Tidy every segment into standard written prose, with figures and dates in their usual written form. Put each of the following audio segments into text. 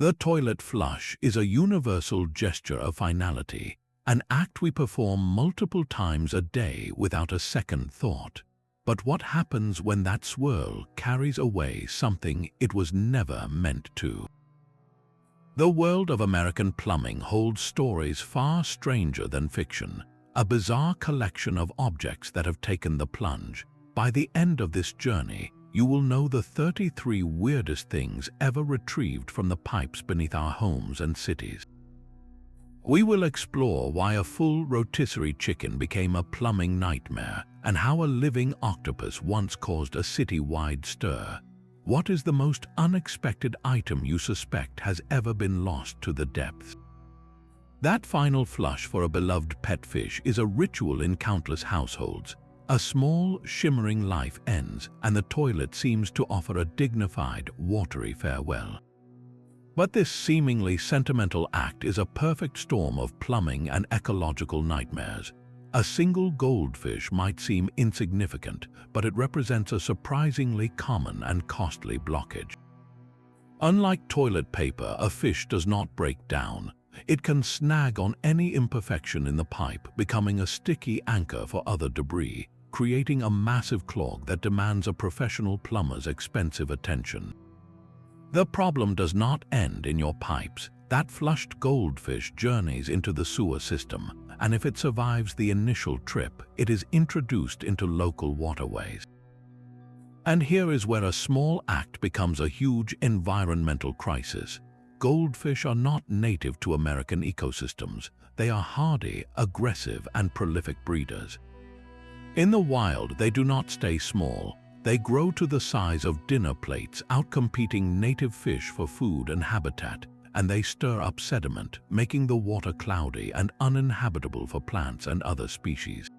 The toilet flush is a universal gesture of finality, an act we perform multiple times a day without a second thought. But what happens when that swirl carries away something it was never meant to? The world of American plumbing holds stories far stranger than fiction, a bizarre collection of objects that have taken the plunge. By the end of this journey, you will know the 33 weirdest things ever retrieved from the pipes beneath our homes and cities. We will explore why a full rotisserie chicken became a plumbing nightmare and how a living octopus once caused a city-wide stir. What is the most unexpected item you suspect has ever been lost to the depths? That final flush for a beloved pet fish is a ritual in countless households. A small, shimmering life ends, and the toilet seems to offer a dignified, watery farewell. But this seemingly sentimental act is a perfect storm of plumbing and ecological nightmares. A single goldfish might seem insignificant, but it represents a surprisingly common and costly blockage. Unlike toilet paper, a fish does not break down. It can snag on any imperfection in the pipe, becoming a sticky anchor for other debris, creating a massive clog that demands a professional plumber's expensive attention. The problem does not end in your pipes. That flushed goldfish journeys into the sewer system, and if it survives the initial trip, it is introduced into local waterways. And here is where a small act becomes a huge environmental crisis. Goldfish are not native to American ecosystems. They are hardy, aggressive, and prolific breeders. In the wild, they do not stay small. They grow to the size of dinner plates, outcompeting native fish for food and habitat, and they stir up sediment, making the water cloudy and uninhabitable for plants and other species.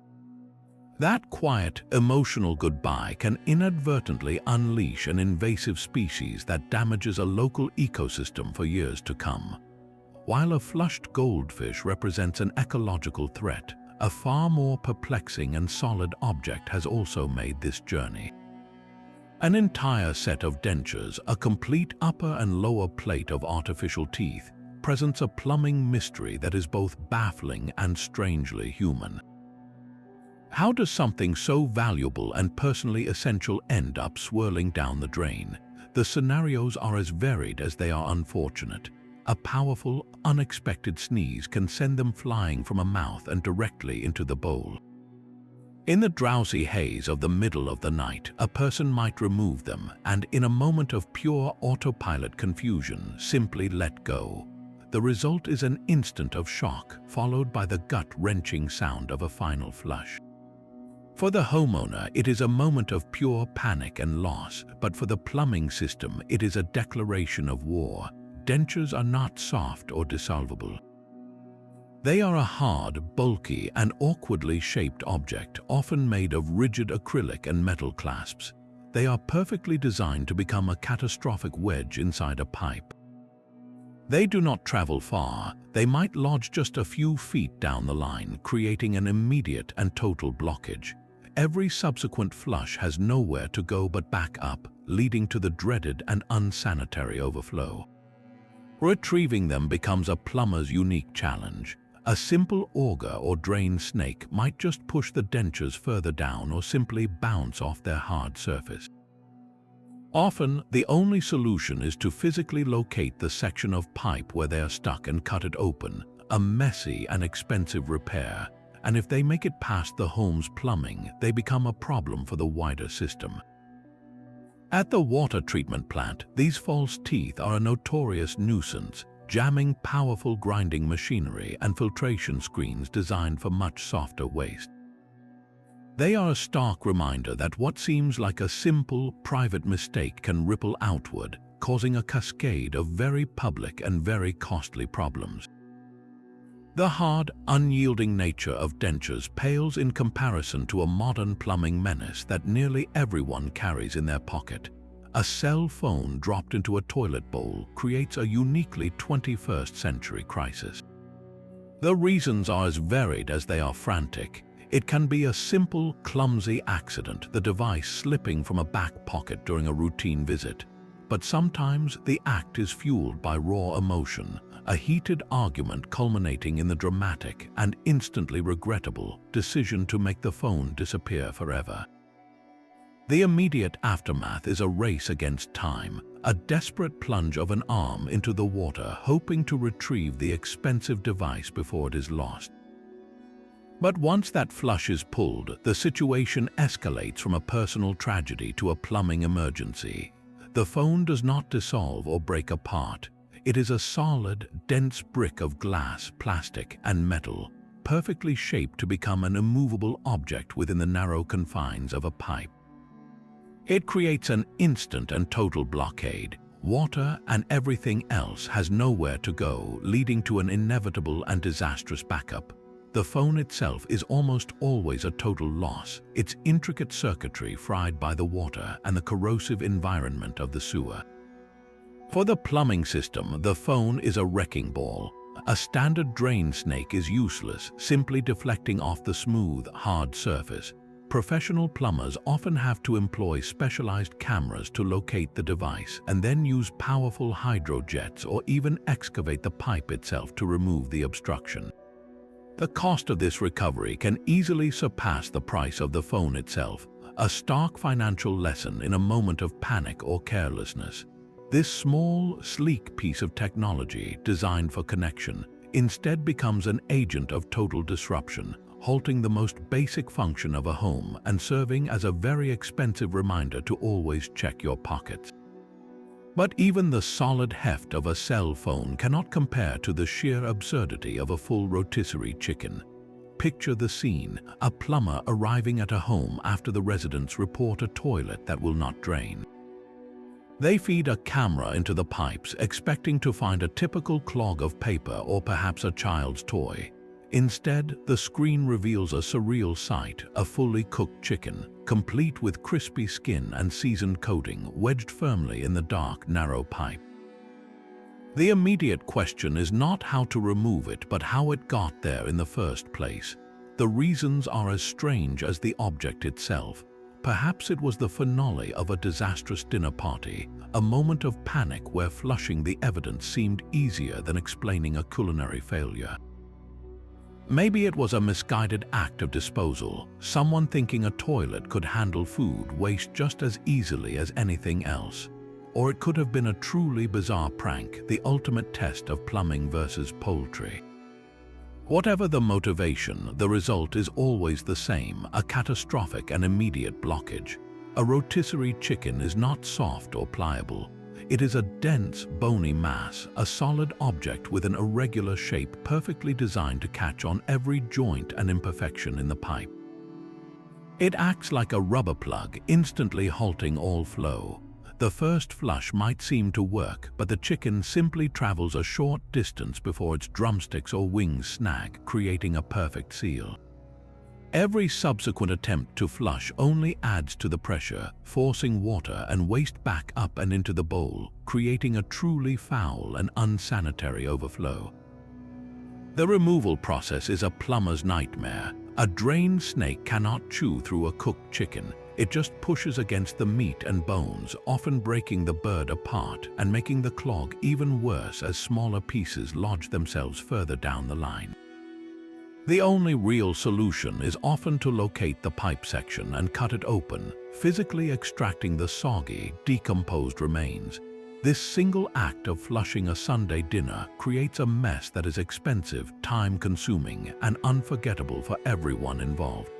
That quiet, emotional goodbye can inadvertently unleash an invasive species that damages a local ecosystem for years to come. While a flushed goldfish represents an ecological threat, a far more perplexing and solid object has also made this journey. An entire set of dentures, a complete upper and lower plate of artificial teeth, presents a plumbing mystery that is both baffling and strangely human. How does something so valuable and personally essential end up swirling down the drain? The scenarios are as varied as they are unfortunate. A powerful, unexpected sneeze can send them flying from a mouth and directly into the bowl. In the drowsy haze of the middle of the night, a person might remove them and, in a moment of pure autopilot confusion, simply let go. The result is an instant of shock, followed by the gut-wrenching sound of a final flush. For the homeowner, it is a moment of pure panic and loss, but for the plumbing system, it is a declaration of war. Dentures are not soft or dissolvable. They are a hard, bulky, and awkwardly shaped object, often made of rigid acrylic and metal clasps. They are perfectly designed to become a catastrophic wedge inside a pipe. They do not travel far. They might lodge just a few feet down the line, creating an immediate and total blockage. Every subsequent flush has nowhere to go but back up, leading to the dreaded and unsanitary overflow. Retrieving them becomes a plumber's unique challenge. A simple auger or drain snake might just push the dentures further down or simply bounce off their hard surface. Often, the only solution is to physically locate the section of pipe where they are stuck and cut it open, a messy and expensive repair. And if they make it past the home's plumbing, they become a problem for the wider system. At the water treatment plant, these false teeth are a notorious nuisance, jamming powerful grinding machinery and filtration screens designed for much softer waste. They are a stark reminder that what seems like a simple, private mistake can ripple outward, causing a cascade of very public and very costly problems. The hard, unyielding nature of dentures pales in comparison to a modern plumbing menace that nearly everyone carries in their pocket. A cell phone dropped into a toilet bowl creates a uniquely 21st century crisis. The reasons are as varied as they are frantic. It can be a simple, clumsy accident, the device slipping from a back pocket during a routine visit. but sometimes the act is fueled by raw emotion, a heated argument culminating in the dramatic and instantly regrettable decision to make the phone disappear forever. The immediate aftermath is a race against time, a desperate plunge of an arm into the water hoping to retrieve the expensive device before it is lost. But once that flush is pulled, the situation escalates from a personal tragedy to a plumbing emergency. The phone does not dissolve or break apart. It is a solid, dense brick of glass, plastic, and metal, perfectly shaped to become an immovable object within the narrow confines of a pipe. It creates an instant and total blockade. Water and everything else has nowhere to go, leading to an inevitable and disastrous backup. The phone itself is almost always a total loss, its intricate circuitry fried by the water and the corrosive environment of the sewer. For the plumbing system, the phone is a wrecking ball. A standard drain snake is useless, simply deflecting off the smooth, hard surface. Professional plumbers often have to employ specialized cameras to locate the device and then use powerful hydrojets or even excavate the pipe itself to remove the obstruction. The cost of this recovery can easily surpass the price of the phone itself, a stark financial lesson in a moment of panic or carelessness. This small, sleek piece of technology designed for connection instead becomes an agent of total disruption, halting the most basic function of a home and serving as a very expensive reminder to always check your pockets. But even the solid heft of a cell phone cannot compare to the sheer absurdity of a full rotisserie chicken. Picture the scene, a plumber arriving at a home after the residents report a toilet that will not drain. They feed a camera into the pipes, expecting to find a typical clog of paper or perhaps a child's toy. Instead, the screen reveals a surreal sight, a fully cooked chicken, complete with crispy skin and seasoned coating, wedged firmly in the dark, narrow pipe. The immediate question is not how to remove it, but how it got there in the first place. The reasons are as strange as the object itself. Perhaps it was the finale of a disastrous dinner party, a moment of panic where flushing the evidence seemed easier than explaining a culinary failure. Maybe it was a misguided act of disposal, someone thinking a toilet could handle food waste just as easily as anything else. Or it could have been a truly bizarre prank, the ultimate test of plumbing versus poultry. Whatever the motivation, the result is always the same, a catastrophic and immediate blockage. A rotisserie chicken is not soft or pliable. It is a dense, bony mass, a solid object with an irregular shape perfectly designed to catch on every joint and imperfection in the pipe. It acts like a rubber plug, instantly halting all flow. The first flush might seem to work, but the chicken simply travels a short distance before its drumsticks or wings snag, creating a perfect seal. Every subsequent attempt to flush only adds to the pressure, forcing water and waste back up and into the bowl, creating a truly foul and unsanitary overflow. The removal process is a plumber's nightmare. A drain snake cannot chew through a cooked chicken. It just pushes against the meat and bones, often breaking the bird apart and making the clog even worse as smaller pieces lodge themselves further down the line. The only real solution is often to locate the pipe section and cut it open, physically extracting the soggy, decomposed remains. This single act of flushing a Sunday dinner creates a mess that is expensive, time-consuming, and unforgettable for everyone involved.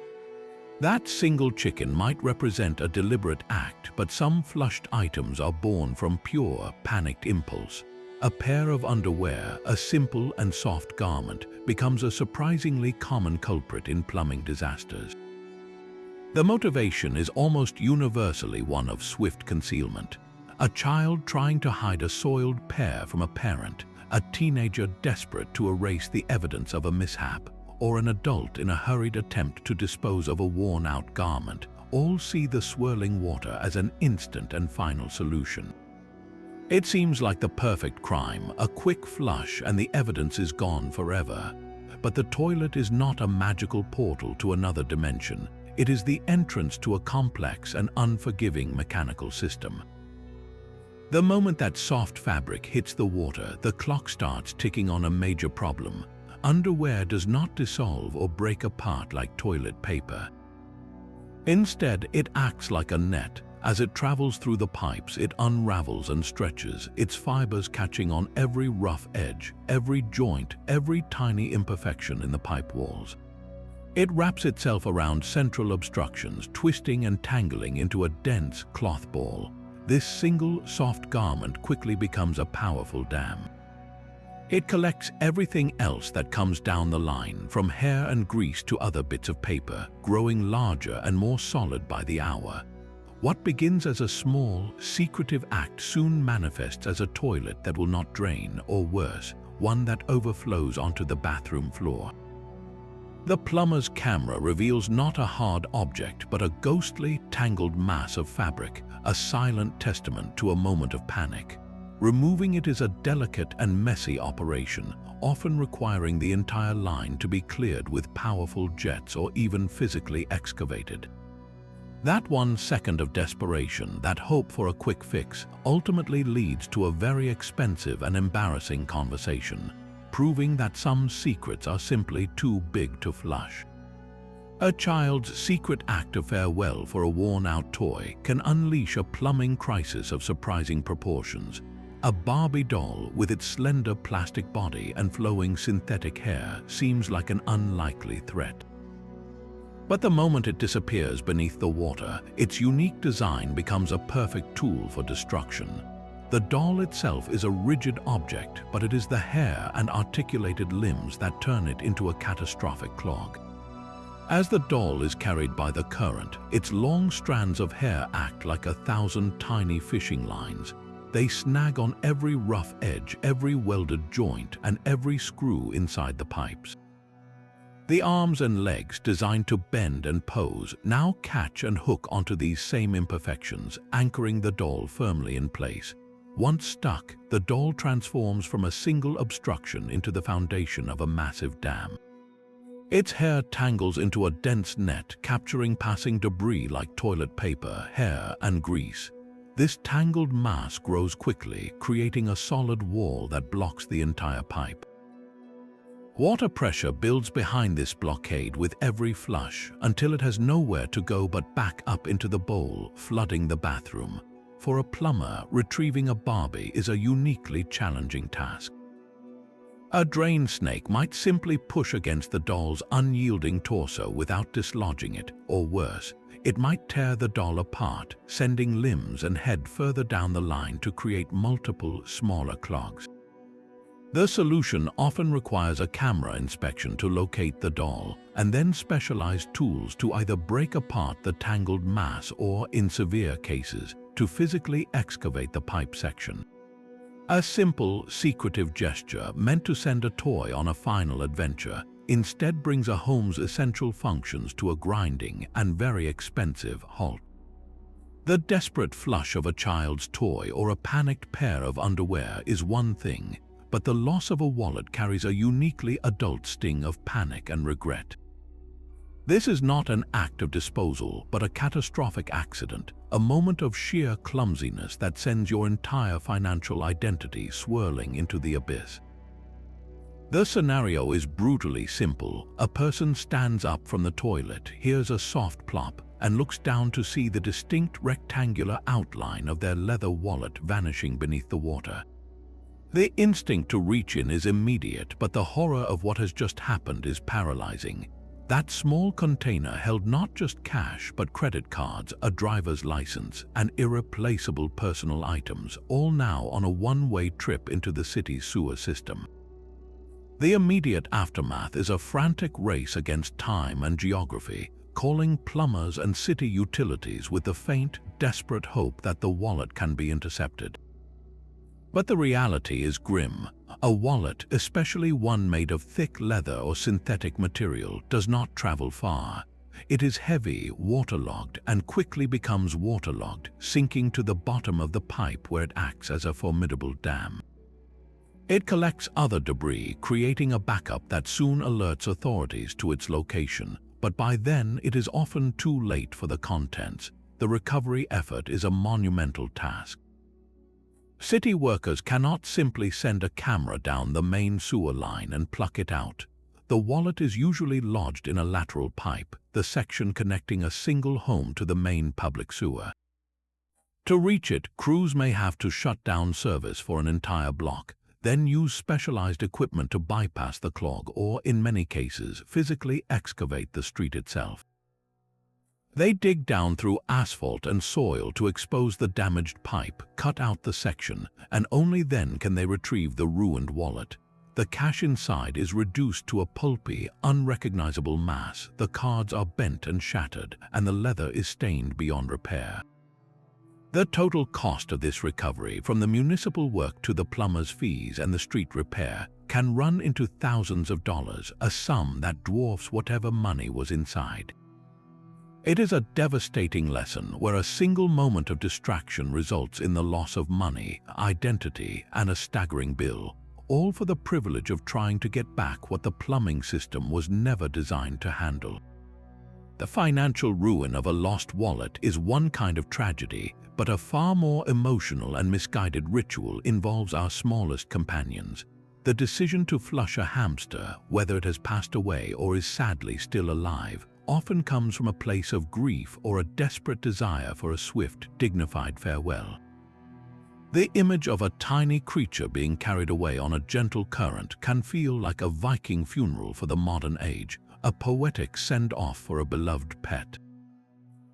That single chicken might represent a deliberate act, but some flushed items are born from pure, panicked impulse. A pair of underwear, a simple and soft garment, becomes a surprisingly common culprit in plumbing disasters. The motivation is almost universally one of swift concealment. A child trying to hide a soiled pear from a parent, a teenager desperate to erase the evidence of a mishap, or an adult in a hurried attempt to dispose of a worn-out garment, all see the swirling water as an instant and final solution. It seems like the perfect crime, a quick flush and the evidence is gone forever. But the toilet is not a magical portal to another dimension. It is the entrance to a complex and unforgiving mechanical system. The moment that soft fabric hits the water, the clock starts ticking on a major problem. Underwear does not dissolve or break apart like toilet paper. Instead, it acts like a net. As it travels through the pipes, it unravels and stretches, its fibers catching on every rough edge, every joint, every tiny imperfection in the pipe walls. It wraps itself around central obstructions, twisting and tangling into a dense cloth ball. This single, soft garment quickly becomes a powerful dam. It collects everything else that comes down the line, from hair and grease to other bits of paper, growing larger and more solid by the hour. What begins as a small, secretive act soon manifests as a toilet that will not drain, or worse, one that overflows onto the bathroom floor. The plumber's camera reveals not a hard object, but a ghostly, tangled mass of fabric, a silent testament to a moment of panic. Removing it is a delicate and messy operation, often requiring the entire line to be cleared with powerful jets or even physically excavated. That 1 second of desperation, that hope for a quick fix, ultimately leads to a very expensive and embarrassing conversation, proving that some secrets are simply too big to flush. A child's secret act of farewell for a worn-out toy can unleash a plumbing crisis of surprising proportions. A Barbie doll with its slender plastic body and flowing synthetic hair seems like an unlikely threat. But the moment it disappears beneath the water, its unique design becomes a perfect tool for destruction. The doll itself is a rigid object, but it is the hair and articulated limbs that turn it into a catastrophic clog. As the doll is carried by the current, its long strands of hair act like 1,000 tiny fishing lines. They snag on every rough edge, every welded joint, and every screw inside the pipes. The arms and legs, designed to bend and pose, now catch and hook onto these same imperfections, anchoring the doll firmly in place. Once stuck, the doll transforms from a single obstruction into the foundation of a massive dam. Its hair tangles into a dense net, capturing passing debris like toilet paper, hair, and grease. This tangled mass grows quickly, creating a solid wall that blocks the entire pipe. Water pressure builds behind this blockade with every flush, until it has nowhere to go but back up into the bowl, flooding the bathroom. For a plumber, retrieving a Barbie is a uniquely challenging task. A drain snake might simply push against the doll's unyielding torso without dislodging it, or worse, it might tear the doll apart, sending limbs and head further down the line to create multiple, smaller clogs. The solution often requires a camera inspection to locate the doll, and then specialized tools to either break apart the tangled mass or, in severe cases, to physically excavate the pipe section. A simple, secretive gesture meant to send a toy on a final adventure instead brings a home's essential functions to a grinding and very expensive halt. The desperate flush of a child's toy or a panicked pair of underwear is one thing, but the loss of a wallet carries a uniquely adult sting of panic and regret. This is not an act of disposal, but a catastrophic accident, a moment of sheer clumsiness that sends your entire financial identity swirling into the abyss. The scenario is brutally simple. A person stands up from the toilet, hears a soft plop, and looks down to see the distinct rectangular outline of their leather wallet vanishing beneath the water. The instinct to reach in is immediate, but the horror of what has just happened is paralyzing. That small container held not just cash, but credit cards, a driver's license, and irreplaceable personal items, all now on a one-way trip into the city's sewer system. The immediate aftermath is a frantic race against time and geography, calling plumbers and city utilities with the faint, desperate hope that the wallet can be intercepted. But the reality is grim. A wallet, especially one made of thick leather or synthetic material, does not travel far. It is heavy, waterlogged, and quickly becomes waterlogged, sinking to the bottom of the pipe where it acts as a formidable dam. It collects other debris, creating a backup that soon alerts authorities to its location, but by then it is often too late for the contents. The recovery effort is a monumental task. City workers cannot simply send a camera down the main sewer line and pluck it out. The wallet is usually lodged in a lateral pipe, the section connecting a single home to the main public sewer. To reach it, crews may have to shut down service for an entire block, then use specialized equipment to bypass the clog or, in many cases, physically excavate the street itself. They dig down through asphalt and soil to expose the damaged pipe, cut out the section, and only then can they retrieve the ruined wallet. The cash inside is reduced to a pulpy, unrecognizable mass, the cards are bent and shattered, and the leather is stained beyond repair. The total cost of this recovery, from the municipal work to the plumber's fees and the street repair, can run into thousands of dollars, a sum that dwarfs whatever money was inside. It is a devastating lesson where a single moment of distraction results in the loss of money, identity, and a staggering bill, all for the privilege of trying to get back what the plumbing system was never designed to handle. The financial ruin of a lost wallet is one kind of tragedy, but a far more emotional and misguided ritual involves our smallest companions. The decision to flush a hamster, whether it has passed away or is sadly still alive, often comes from a place of grief or a desperate desire for a swift, dignified farewell. The image of a tiny creature being carried away on a gentle current can feel like a Viking funeral for the modern age, a poetic send-off for a beloved pet.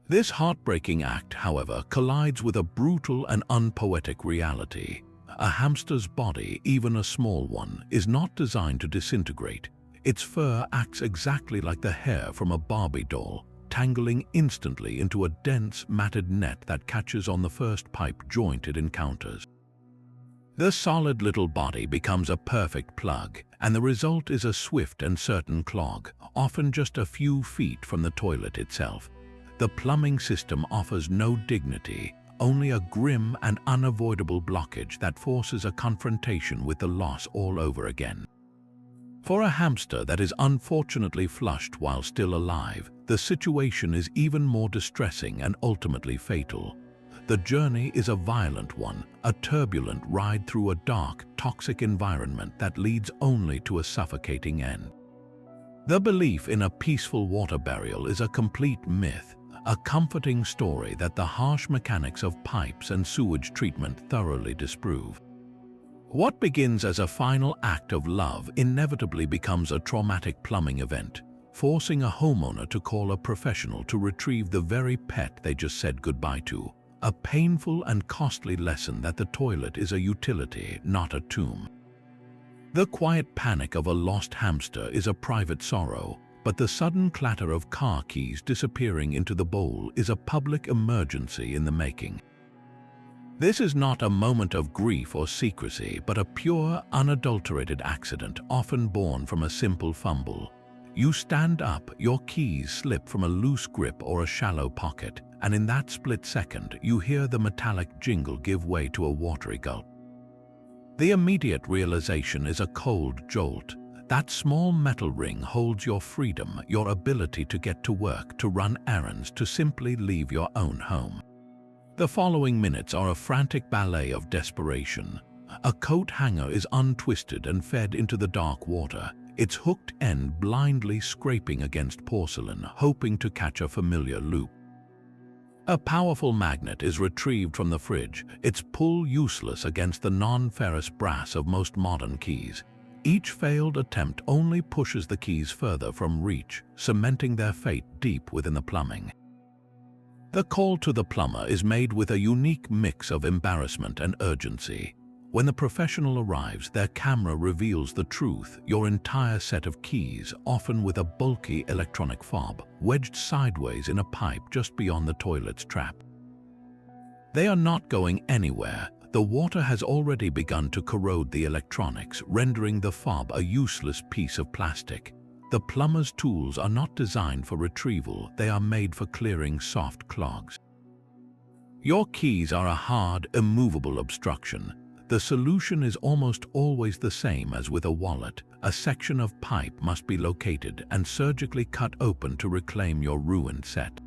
This heartbreaking act, however, collides with a brutal and unpoetic reality. A hamster's body, even a small one, is not designed to disintegrate. Its fur acts exactly like the hair from a Barbie doll, tangling instantly into a dense, matted net that catches on the first pipe joint it encounters. The solid little body becomes a perfect plug, and the result is a swift and certain clog, often just a few feet from the toilet itself. The plumbing system offers no dignity, only a grim and unavoidable blockage that forces a confrontation with the loss all over again. For a hamster that is unfortunately flushed while still alive, the situation is even more distressing and ultimately fatal. The journey is a violent one, a turbulent ride through a dark, toxic environment that leads only to a suffocating end. The belief in a peaceful water burial is a complete myth, a comforting story that the harsh mechanics of pipes and sewage treatment thoroughly disprove. What begins as a final act of love inevitably becomes a traumatic plumbing event, forcing a homeowner to call a professional to retrieve the very pet they just said goodbye to. A painful and costly lesson that the toilet is a utility, not a tomb. The quiet panic of a lost hamster is a private sorrow, but the sudden clatter of car keys disappearing into the bowl is a public emergency in the making. This is not a moment of grief or secrecy, but a pure, unadulterated accident, often born from a simple fumble. You stand up, your keys slip from a loose grip or a shallow pocket, and in that split second, you hear the metallic jingle give way to a watery gulp. The immediate realization is a cold jolt. That small metal ring holds your freedom, your ability to get to work, to run errands, to simply leave your own home. The following minutes are a frantic ballet of desperation. A coat hanger is untwisted and fed into the dark water, its hooked end blindly scraping against porcelain, hoping to catch a familiar loop. A powerful magnet is retrieved from the fridge, its pull useless against the non-ferrous brass of most modern keys. Each failed attempt only pushes the keys further from reach, cementing their fate deep within the plumbing. The call to the plumber is made with a unique mix of embarrassment and urgency. When the professional arrives, their camera reveals the truth: your entire set of keys, often with a bulky electronic fob, wedged sideways in a pipe just beyond the toilet's trap. They are not going anywhere. The water has already begun to corrode the electronics, rendering the fob a useless piece of plastic. The plumber's tools are not designed for retrieval, they are made for clearing soft clogs. Your keys are a hard, immovable obstruction. The solution is almost always the same as with a wallet. A section of pipe must be located and surgically cut open to reclaim your ruined set.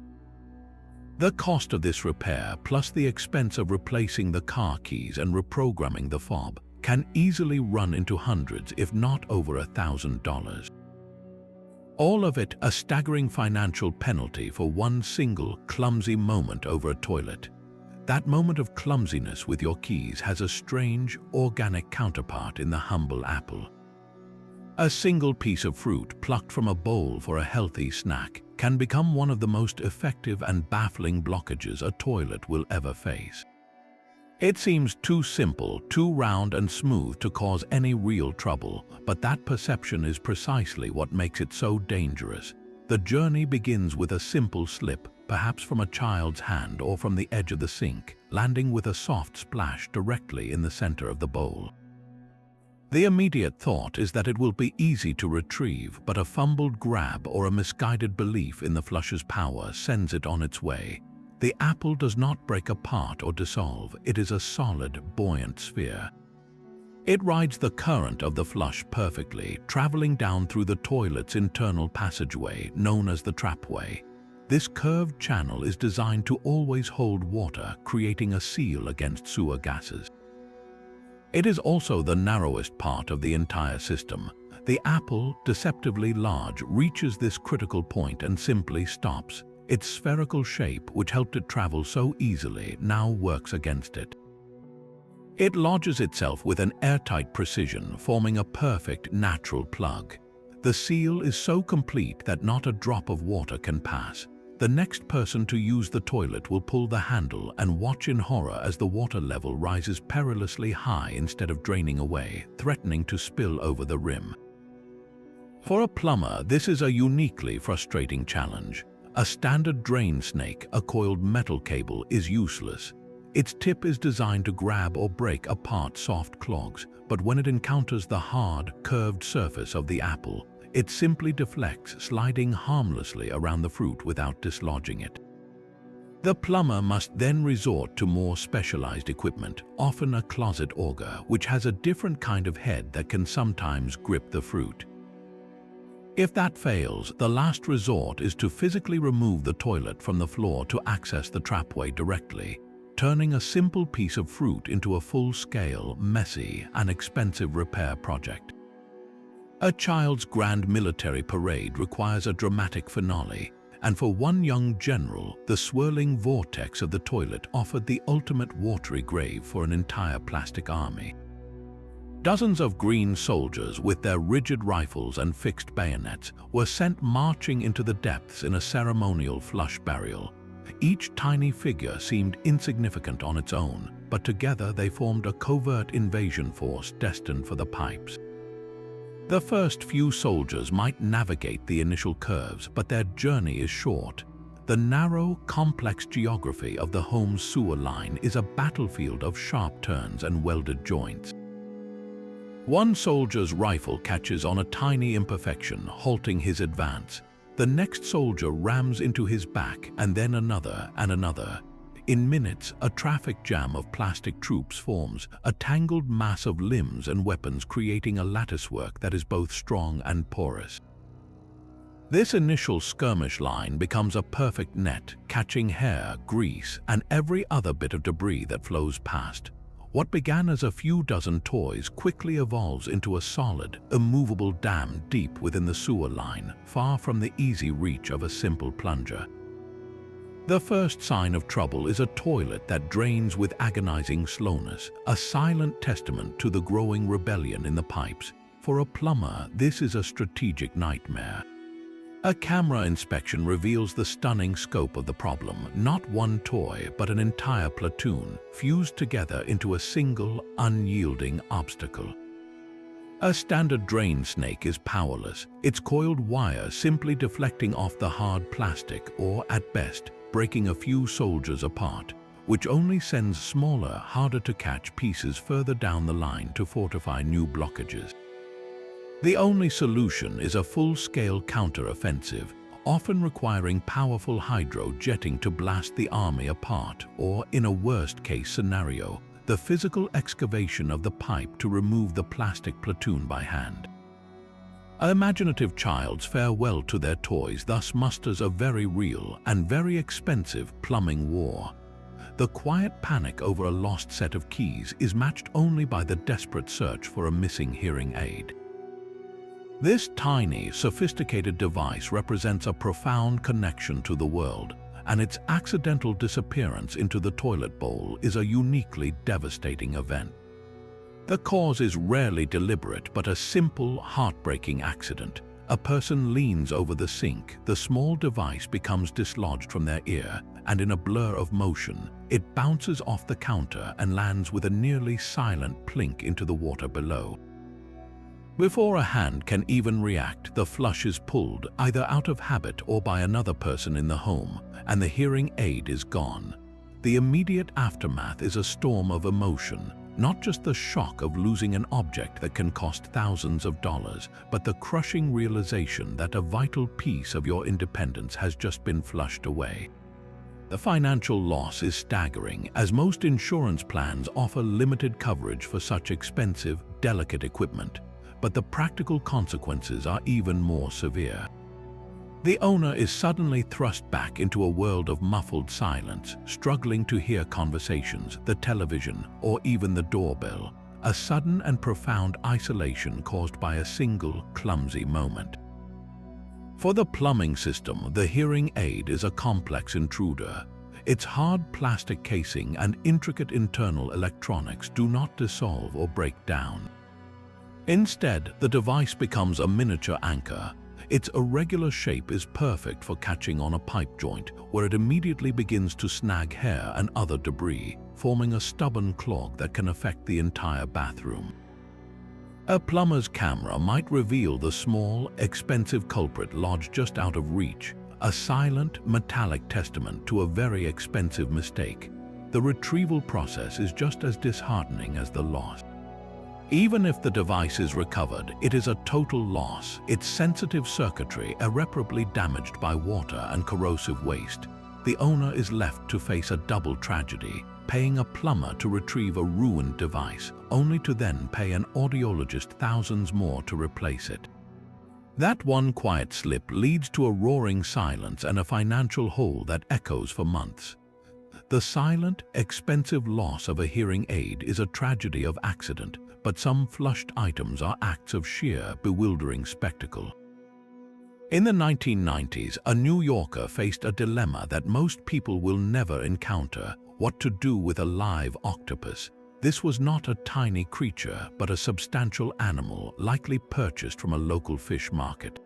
The cost of this repair, plus the expense of replacing the car keys and reprogramming the fob, can easily run into hundreds, if not over $1,000. All of it a staggering financial penalty for one single clumsy moment over a toilet. That moment of clumsiness with your keys has a strange, organic counterpart in the humble apple. A single piece of fruit plucked from a bowl for a healthy snack can become one of the most effective and baffling blockages a toilet will ever face. It seems too simple, too round and smooth to cause any real trouble, but that perception is precisely what makes it so dangerous. The journey begins with a simple slip, perhaps from a child's hand or from the edge of the sink, landing with a soft splash directly in the center of the bowl. The immediate thought is that it will be easy to retrieve, but a fumbled grab or a misguided belief in the flush's power sends it on its way. The apple does not break apart or dissolve, it is a solid, buoyant sphere. It rides the current of the flush perfectly, traveling down through the toilet's internal passageway, known as the trapway. This curved channel is designed to always hold water, creating a seal against sewer gases. It is also the narrowest part of the entire system. The apple, deceptively large, reaches this critical point and simply stops. Its spherical shape, which helped it travel so easily, now works against it. It lodges itself with an airtight precision, forming a perfect natural plug. The seal is so complete that not a drop of water can pass. The next person to use the toilet will pull the handle and watch in horror as the water level rises perilously high instead of draining away, threatening to spill over the rim. For a plumber, this is a uniquely frustrating challenge. A standard drain snake, a coiled metal cable, is useless. Its tip is designed to grab or break apart soft clogs, but when it encounters the hard, curved surface of the apple, it simply deflects, sliding harmlessly around the fruit without dislodging it. The plumber must then resort to more specialized equipment, often a closet auger, which has a different kind of head that can sometimes grip the fruit. If that fails, the last resort is to physically remove the toilet from the floor to access the trapway directly, turning a simple piece of fruit into a full-scale, messy, and expensive repair project. A child's grand military parade requires a dramatic finale, and for one young general, the swirling vortex of the toilet offered the ultimate watery grave for an entire plastic army. Dozens of green soldiers with their rigid rifles and fixed bayonets were sent marching into the depths in a ceremonial flush burial. Each tiny figure seemed insignificant on its own, but together they formed a covert invasion force destined for the pipes. The first few soldiers might navigate the initial curves, but their journey is short. The narrow, complex geography of the home sewer line is a battlefield of sharp turns and welded joints. One soldier's rifle catches on a tiny imperfection, halting his advance. The next soldier rams into his back, and then another and another. In minutes, a traffic jam of plastic troops forms, a tangled mass of limbs and weapons creating a latticework that is both strong and porous. This initial skirmish line becomes a perfect net, catching hair, grease, and every other bit of debris that flows past. What began as a few dozen toys quickly evolves into a solid, immovable dam deep within the sewer line, far from the easy reach of a simple plunger. The first sign of trouble is a toilet that drains with agonizing slowness, a silent testament to the growing rebellion in the pipes. For a plumber, this is a strategic nightmare. A camera inspection reveals the stunning scope of the problem, not one toy, but an entire platoon, fused together into a single, unyielding obstacle. A standard drain snake is powerless, its coiled wire simply deflecting off the hard plastic or, at best, breaking a few soldiers apart, which only sends smaller, harder-to-catch pieces further down the line to fortify new blockages. The only solution is a full-scale counter-offensive, often requiring powerful hydro-jetting to blast the army apart, or, in a worst-case scenario, the physical excavation of the pipe to remove the plastic platoon by hand. An imaginative child's farewell to their toys thus musters a very real and very expensive plumbing war. The quiet panic over a lost set of keys is matched only by the desperate search for a missing hearing aid. This tiny, sophisticated device represents a profound connection to the world, and its accidental disappearance into the toilet bowl is a uniquely devastating event. The cause is rarely deliberate, but a simple, heartbreaking accident. A person leans over the sink, the small device becomes dislodged from their ear, and in a blur of motion, it bounces off the counter and lands with a nearly silent plink into the water below. Before a hand can even react, the flush is pulled, either out of habit or by another person in the home, and the hearing aid is gone. The immediate aftermath is a storm of emotion, not just the shock of losing an object that can cost thousands of dollars, but the crushing realization that a vital piece of your independence has just been flushed away. The financial loss is staggering, as most insurance plans offer limited coverage for such expensive, delicate equipment, but the practical consequences are even more severe. The owner is suddenly thrust back into a world of muffled silence, struggling to hear conversations, the television, or even the doorbell, a sudden and profound isolation caused by a single, clumsy moment. For the plumbing system, the hearing aid is a complex intruder. Its hard plastic casing and intricate internal electronics do not dissolve or break down. Instead, the device becomes a miniature anchor. Its irregular shape is perfect for catching on a pipe joint, where it immediately begins to snag hair and other debris, forming a stubborn clog that can affect the entire bathroom. A plumber's camera might reveal the small, expensive culprit lodged just out of reach, a silent, metallic testament to a very expensive mistake. The retrieval process is just as disheartening as the loss. Even if the device is recovered, it is a total loss, its sensitive circuitry irreparably damaged by water and corrosive waste. The owner is left to face a double tragedy, paying a plumber to retrieve a ruined device, only to then pay an audiologist thousands more to replace it. That one quiet slip leads to a roaring silence and a financial hole that echoes for months. The silent, expensive loss of a hearing aid is a tragedy of accident, but some flushed items are acts of sheer, bewildering spectacle. In the 1990s, a New Yorker faced a dilemma that most people will never encounter: what to do with a live octopus. This was not a tiny creature, but a substantial animal, likely purchased from a local fish market.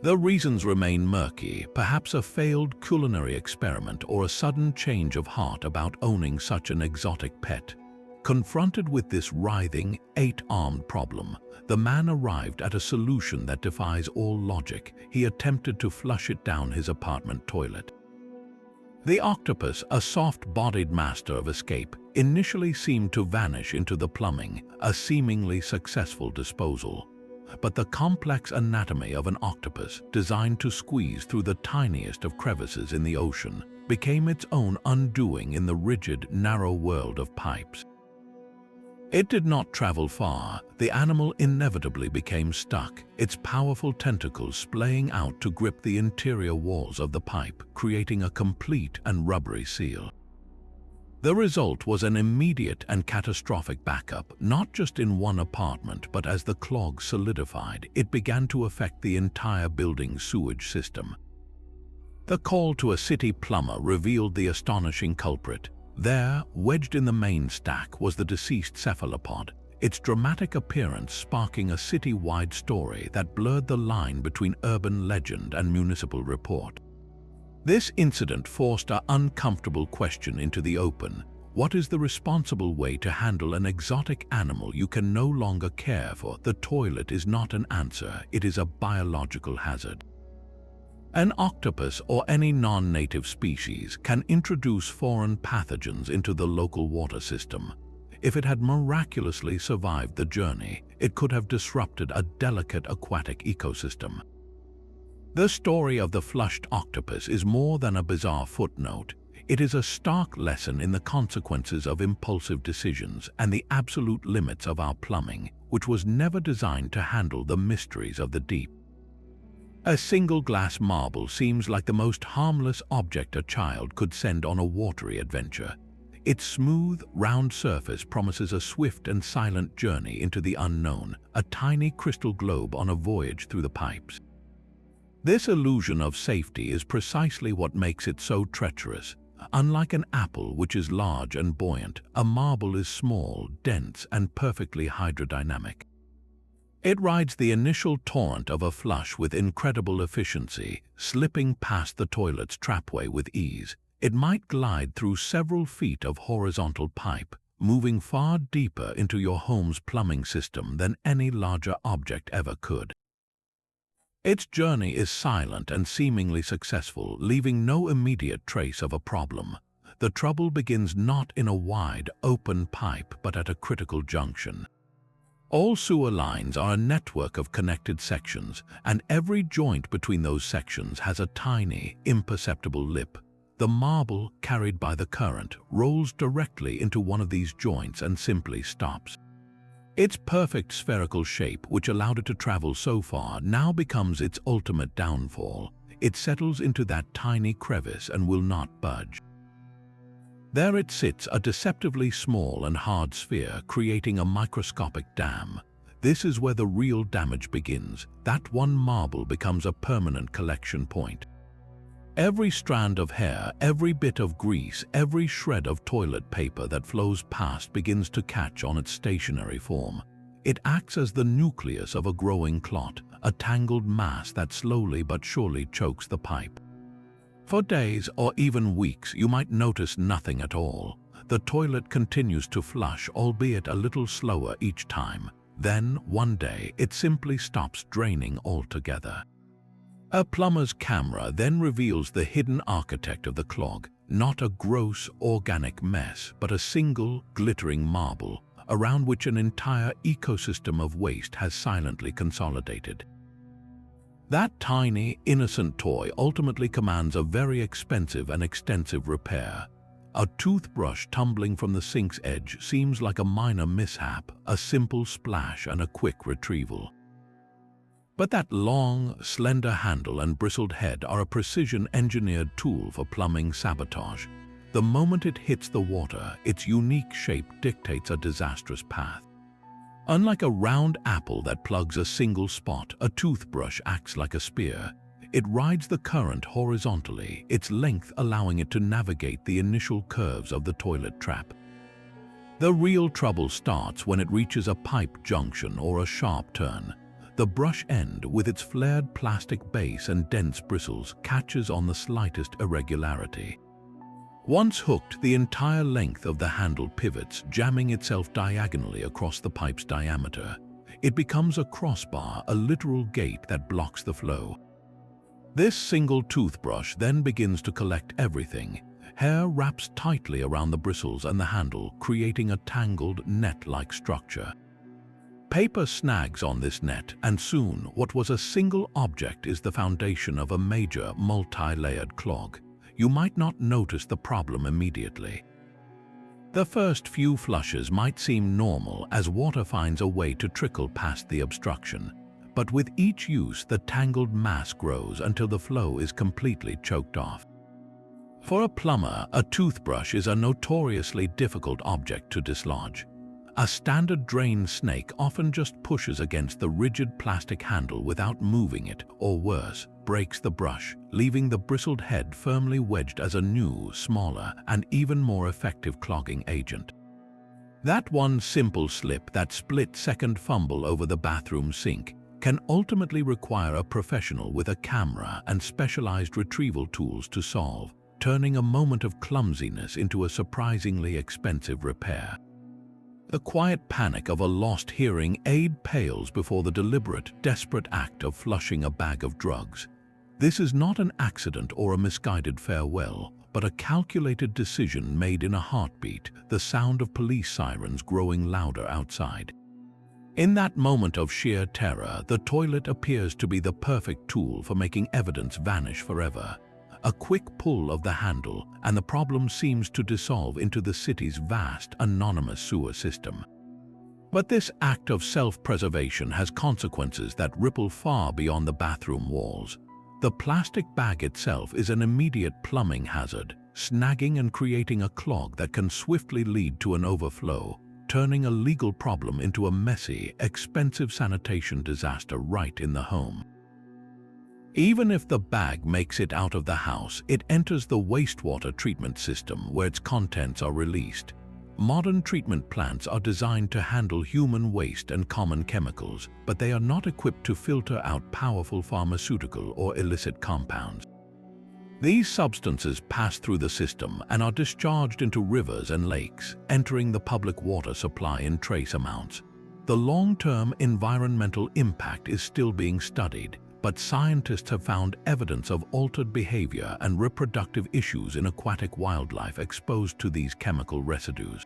The reasons remain murky, perhaps a failed culinary experiment or a sudden change of heart about owning such an exotic pet. Confronted with this writhing, eight-armed problem, the man arrived at a solution that defies all logic. He attempted to flush it down his apartment toilet. The octopus, a soft-bodied master of escape, initially seemed to vanish into the plumbing, a seemingly successful disposal. But the complex anatomy of an octopus, designed to squeeze through the tiniest of crevices in the ocean, became its own undoing in the rigid, narrow world of pipes. It did not travel far. The animal inevitably became stuck, its powerful tentacles splaying out to grip the interior walls of the pipe, creating a complete and rubbery seal. The result was an immediate and catastrophic backup, not just in one apartment, but as the clog solidified, it began to affect the entire building's sewage system. The call to a city plumber revealed the astonishing culprit. There, wedged in the main stack, was the deceased cephalopod, its dramatic appearance sparking a city-wide story that blurred the line between urban legend and municipal report. This incident forced an uncomfortable question into the open: what is the responsible way to handle an exotic animal you can no longer care for? The toilet is not an answer, it is a biological hazard. An octopus or any non-native species can introduce foreign pathogens into the local water system. If it had miraculously survived the journey, it could have disrupted a delicate aquatic ecosystem. The story of the flushed octopus is more than a bizarre footnote. It is a stark lesson in the consequences of impulsive decisions and the absolute limits of our plumbing, which was never designed to handle the mysteries of the deep. A single glass marble seems like the most harmless object a child could send on a watery adventure. Its smooth, round surface promises a swift and silent journey into the unknown, a tiny crystal globe on a voyage through the pipes. This illusion of safety is precisely what makes it so treacherous. Unlike an apple, which is large and buoyant, a marble is small, dense, and perfectly hydrodynamic. It rides the initial torrent of a flush with incredible efficiency, slipping past the toilet's trapway with ease. It might glide through several feet of horizontal pipe, moving far deeper into your home's plumbing system than any larger object ever could. Its journey is silent and seemingly successful, leaving no immediate trace of a problem. The trouble begins not in a wide, open pipe, but at a critical junction. All sewer lines are a network of connected sections, and every joint between those sections has a tiny, imperceptible lip. The marble, carried by the current, rolls directly into one of these joints and simply stops. Its perfect spherical shape, which allowed it to travel so far, now becomes its ultimate downfall. It settles into that tiny crevice and will not budge. There it sits, a deceptively small and hard sphere, creating a microscopic dam. This is where the real damage begins. That one marble becomes a permanent collection point. Every strand of hair, every bit of grease, every shred of toilet paper that flows past begins to catch on its stationary form. It acts as the nucleus of a growing clot, a tangled mass that slowly but surely chokes the pipe. For days or even weeks, you might notice nothing at all. The toilet continues to flush, albeit a little slower each time. Then, one day, it simply stops draining altogether. A plumber's camera then reveals the hidden architect of the clog, not a gross, organic mess, but a single, glittering marble, around which an entire ecosystem of waste has silently consolidated. That tiny, innocent toy ultimately commands a very expensive and extensive repair. A toothbrush tumbling from the sink's edge seems like a minor mishap, a simple splash and a quick retrieval. But that long, slender handle and bristled head are a precision-engineered tool for plumbing sabotage. The moment it hits the water, its unique shape dictates a disastrous path. Unlike a round apple that plugs a single spot, a toothbrush acts like a spear. It rides the current horizontally, its length allowing it to navigate the initial curves of the toilet trap. The real trouble starts when it reaches a pipe junction or a sharp turn. The brush end, with its flared plastic base and dense bristles, catches on the slightest irregularity. Once hooked, the entire length of the handle pivots, jamming itself diagonally across the pipe's diameter. It becomes a crossbar, a literal gate that blocks the flow. This single toothbrush then begins to collect everything. Hair wraps tightly around the bristles and the handle, creating a tangled, net-like structure. Paper snags on this net, and soon what was a single object is the foundation of a major, multi-layered clog. You might not notice the problem immediately. The first few flushes might seem normal as water finds a way to trickle past the obstruction, but with each use the tangled mass grows until the flow is completely choked off. For a plumber, a toothbrush is a notoriously difficult object to dislodge. A standard drain snake often just pushes against the rigid plastic handle without moving it, or worse, breaks the brush, leaving the bristled head firmly wedged as a new, smaller, and even more effective clogging agent. That one simple slip, that split-second fumble over the bathroom sink, can ultimately require a professional with a camera and specialized retrieval tools to solve, turning a moment of clumsiness into a surprisingly expensive repair. The quiet panic of a lost hearing aid pales before the deliberate, desperate act of flushing a bag of drugs. This is not an accident or a misguided farewell, but a calculated decision made in a heartbeat, the sound of police sirens growing louder outside. In that moment of sheer terror, the toilet appears to be the perfect tool for making evidence vanish forever. A quick pull of the handle, and the problem seems to dissolve into the city's vast, anonymous sewer system. But this act of self-preservation has consequences that ripple far beyond the bathroom walls. The plastic bag itself is an immediate plumbing hazard, snagging and creating a clog that can swiftly lead to an overflow, turning a legal problem into a messy, expensive sanitation disaster right in the home. Even if the bag makes it out of the house, it enters the wastewater treatment system where its contents are released. Modern treatment plants are designed to handle human waste and common chemicals, but they are not equipped to filter out powerful pharmaceutical or illicit compounds. These substances pass through the system and are discharged into rivers and lakes, entering the public water supply in trace amounts. The long-term environmental impact is still being studied, but scientists have found evidence of altered behavior and reproductive issues in aquatic wildlife exposed to these chemical residues.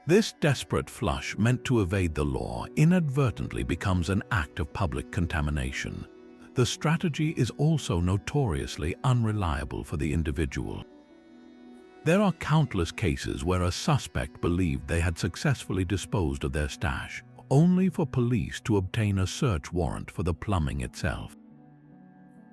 This desperate flush, meant to evade the law, inadvertently becomes an act of public contamination. The strategy is also notoriously unreliable for the individual. There are countless cases where a suspect believed they had successfully disposed of their stash, only for police to obtain a search warrant for the plumbing itself.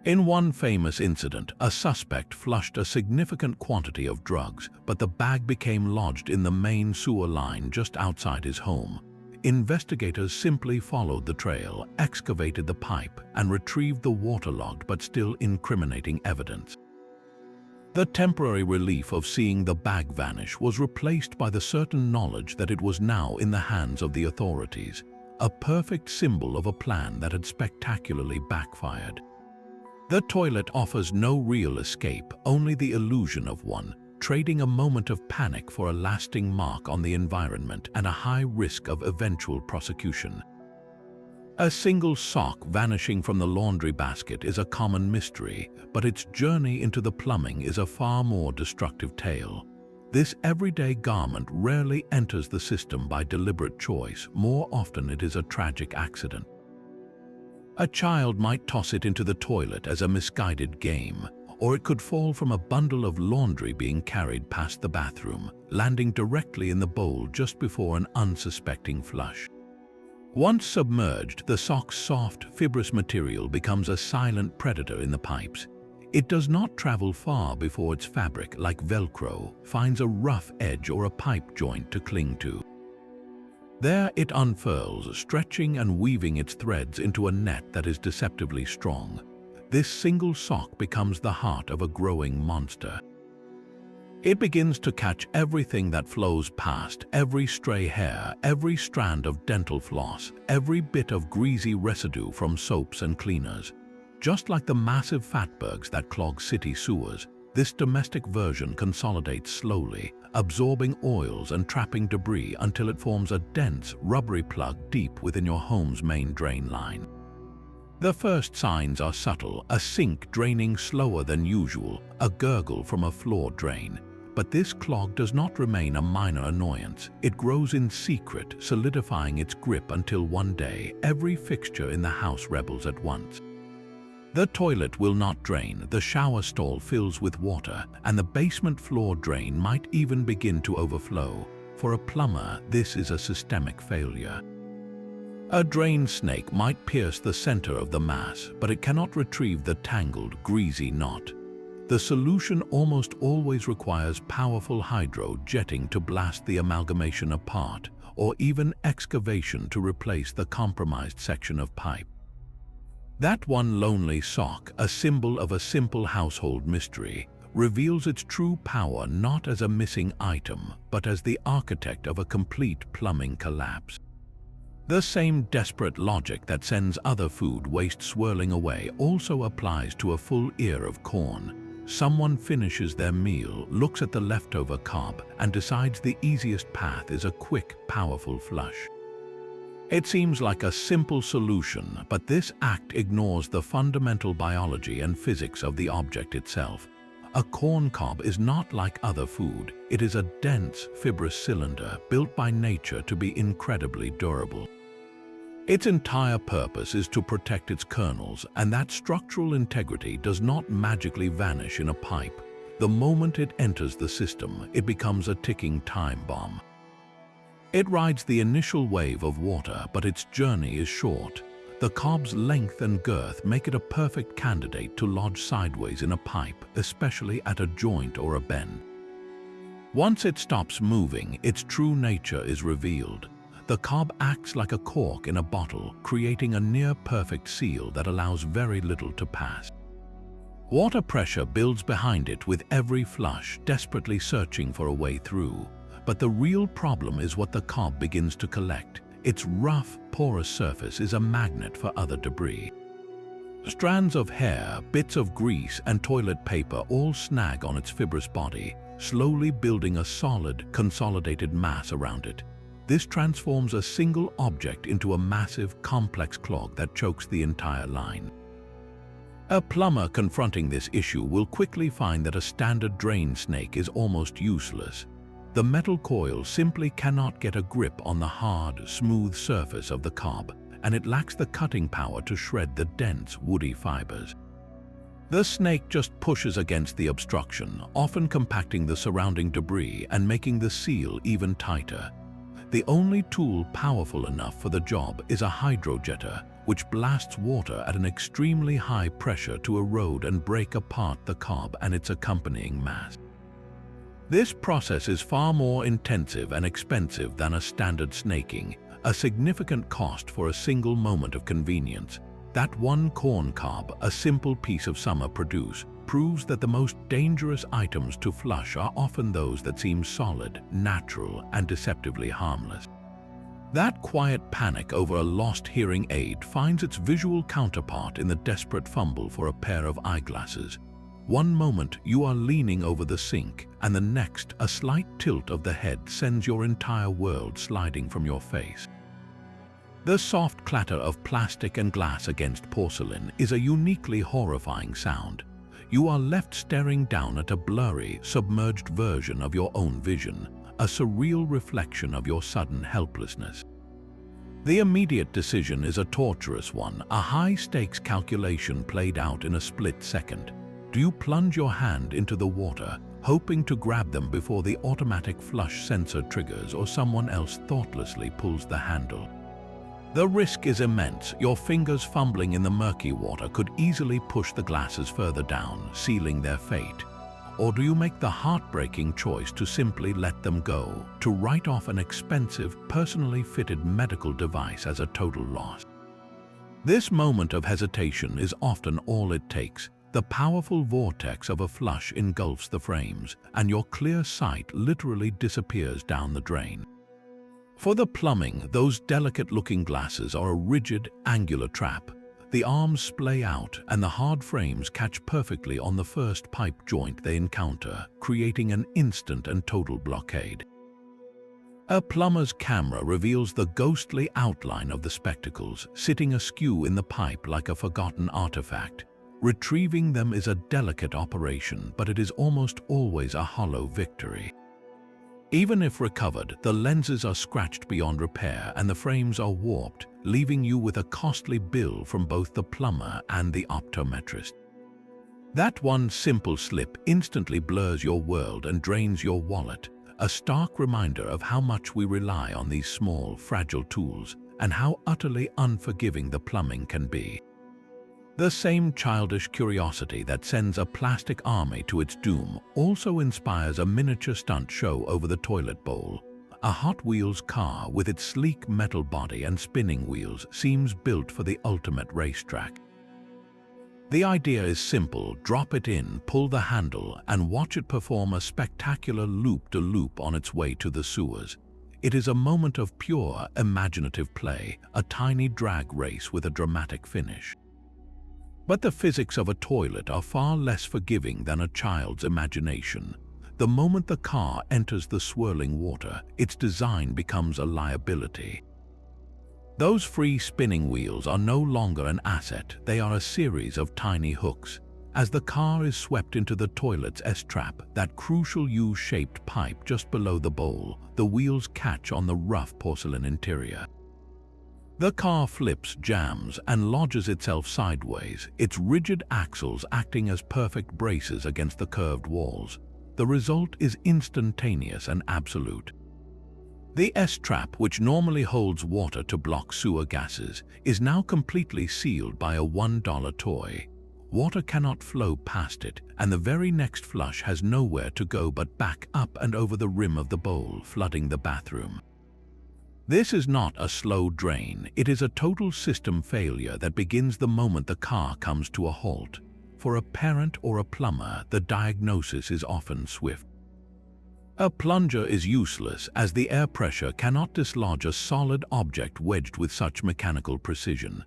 In one famous incident, a suspect flushed a significant quantity of drugs, but the bag became lodged in the main sewer line just outside his home. Investigators simply followed the trail, excavated the pipe, and retrieved the waterlogged but still incriminating evidence. The temporary relief of seeing the bag vanish was replaced by the certain knowledge that it was now in the hands of the authorities, a perfect symbol of a plan that had spectacularly backfired. The toilet offers no real escape, only the illusion of one, trading a moment of panic for a lasting mark on the environment and a high risk of eventual prosecution. A single sock vanishing from the laundry basket is a common mystery, but its journey into the plumbing is a far more destructive tale. This everyday garment rarely enters the system by deliberate choice. More often it is a tragic accident. A child might toss it into the toilet as a misguided game, or it could fall from a bundle of laundry being carried past the bathroom, landing directly in the bowl just before an unsuspecting flush. Once submerged, the sock's soft, fibrous material becomes a silent predator in the pipes. It does not travel far before its fabric, like Velcro, finds a rough edge or a pipe joint to cling to. There it unfurls, stretching and weaving its threads into a net that is deceptively strong. This single sock becomes the heart of a growing monster. It begins to catch everything that flows past, every stray hair, every strand of dental floss, every bit of greasy residue from soaps and cleaners. Just like the massive fatbergs that clog city sewers, this domestic version consolidates slowly, absorbing oils and trapping debris until it forms a dense, rubbery plug deep within your home's main drain line. The first signs are subtle: a sink draining slower than usual, a gurgle from a floor drain. But this clog does not remain a minor annoyance. It grows in secret, solidifying its grip until one day every fixture in the house rebels at once. The toilet will not drain, the shower stall fills with water, and the basement floor drain might even begin to overflow. For a plumber, this is a systemic failure. A drain snake might pierce the center of the mass, but it cannot retrieve the tangled, greasy knot. The solution almost always requires powerful hydro jetting to blast the amalgamation apart, or even excavation to replace the compromised section of pipe. That one lonely sock, a symbol of a simple household mystery, reveals its true power not as a missing item, but as the architect of a complete plumbing collapse. The same desperate logic that sends other food waste swirling away also applies to a full ear of corn. Someone finishes their meal, looks at the leftover cob, and decides the easiest path is a quick, powerful flush. It seems like a simple solution, but this act ignores the fundamental biology and physics of the object itself. A corn cob is not like other food. It is a dense, fibrous cylinder built by nature to be incredibly durable. Its entire purpose is to protect its kernels, and that structural integrity does not magically vanish in a pipe. The moment it enters the system, it becomes a ticking time bomb. It rides the initial wave of water, but its journey is short. The cob's length and girth make it a perfect candidate to lodge sideways in a pipe, especially at a joint or a bend. Once it stops moving, its true nature is revealed. The cob acts like a cork in a bottle, creating a near-perfect seal that allows very little to pass. Water pressure builds behind it with every flush, desperately searching for a way through. But the real problem is what the cob begins to collect. Its rough, porous surface is a magnet for other debris. Strands of hair, bits of grease, and toilet paper all snag on its fibrous body, slowly building a solid, consolidated mass around it. This transforms a single object into a massive, complex clog that chokes the entire line. A plumber confronting this issue will quickly find that a standard drain snake is almost useless. The metal coil simply cannot get a grip on the hard, smooth surface of the cob, and it lacks the cutting power to shred the dense, woody fibers. The snake just pushes against the obstruction, often compacting the surrounding debris and making the seal even tighter. The only tool powerful enough for the job is a hydrojetter, which blasts water at an extremely high pressure to erode and break apart the cob and its accompanying mass. This process is far more intensive and expensive than a standard snaking, a significant cost for a single moment of convenience. That one corn cob, a simple piece of summer produce, proves that the most dangerous items to flush are often those that seem solid, natural, and deceptively harmless. That quiet panic over a lost hearing aid finds its visual counterpart in the desperate fumble for a pair of eyeglasses. One moment you are leaning over the sink, and the next a slight tilt of the head sends your entire world sliding from your face. The soft clatter of plastic and glass against porcelain is a uniquely horrifying sound. You are left staring down at a blurry, submerged version of your own vision, a surreal reflection of your sudden helplessness. The immediate decision is a torturous one, a high-stakes calculation played out in a split second. Do you plunge your hand into the water, hoping to grab them before the automatic flush sensor triggers or someone else thoughtlessly pulls the handle? The risk is immense. Your fingers fumbling in the murky water could easily push the glasses further down, sealing their fate. Or do you make the heartbreaking choice to simply let them go, to write off an expensive, personally fitted medical device as a total loss? This moment of hesitation is often all it takes. The powerful vortex of a flush engulfs the frames, and your clear sight literally disappears down the drain. For the plumbing, those delicate-looking glasses are a rigid, angular trap. The arms splay out, and the hard frames catch perfectly on the first pipe joint they encounter, creating an instant and total blockade. A plumber's camera reveals the ghostly outline of the spectacles, sitting askew in the pipe like a forgotten artifact. Retrieving them is a delicate operation, but it is almost always a hollow victory. Even if recovered, the lenses are scratched beyond repair and the frames are warped, leaving you with a costly bill from both the plumber and the optometrist. That one simple slip instantly blurs your world and drains your wallet, a stark reminder of how much we rely on these small, fragile tools and how utterly unforgiving the plumbing can be. The same childish curiosity that sends a plastic army to its doom also inspires a miniature stunt show over the toilet bowl. A Hot Wheels car with its sleek metal body and spinning wheels seems built for the ultimate racetrack. The idea is simple: drop it in, pull the handle, and watch it perform a spectacular loop-de-loop on its way to the sewers. It is a moment of pure, imaginative play, a tiny drag race with a dramatic finish. But the physics of a toilet are far less forgiving than a child's imagination. The moment the car enters the swirling water, its design becomes a liability. Those free spinning wheels are no longer an asset, they are a series of tiny hooks. As the car is swept into the toilet's S-trap, that crucial U-shaped pipe just below the bowl, the wheels catch on the rough porcelain interior. The car flips, jams, and lodges itself sideways, its rigid axles acting as perfect braces against the curved walls. The result is instantaneous and absolute. The S-trap, which normally holds water to block sewer gases, is now completely sealed by a $1 toy. Water cannot flow past it, and the very next flush has nowhere to go but back up and over the rim of the bowl, flooding the bathroom. This is not a slow drain, it is a total system failure that begins the moment the car comes to a halt. For a parent or a plumber, the diagnosis is often swift. A plunger is useless as the air pressure cannot dislodge a solid object wedged with such mechanical precision.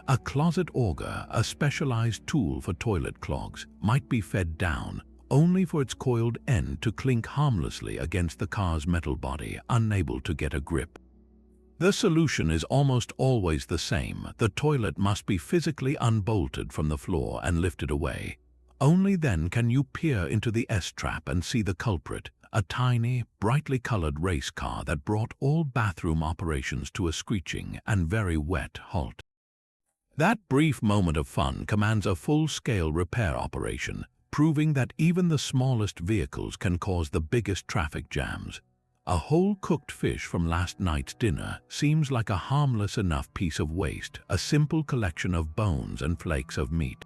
A closet auger, a specialized tool for toilet clogs, might be fed down, only for its coiled end to clink harmlessly against the car's metal body, unable to get a grip. The solution is almost always the same. The toilet must be physically unbolted from the floor and lifted away. Only then can you peer into the S-trap and see the culprit, a tiny, brightly colored race car that brought all bathroom operations to a screeching and very wet halt. That brief moment of fun commands a full-scale repair operation, proving that even the smallest vehicles can cause the biggest traffic jams. A whole cooked fish from last night's dinner seems like a harmless enough piece of waste, a simple collection of bones and flakes of meat.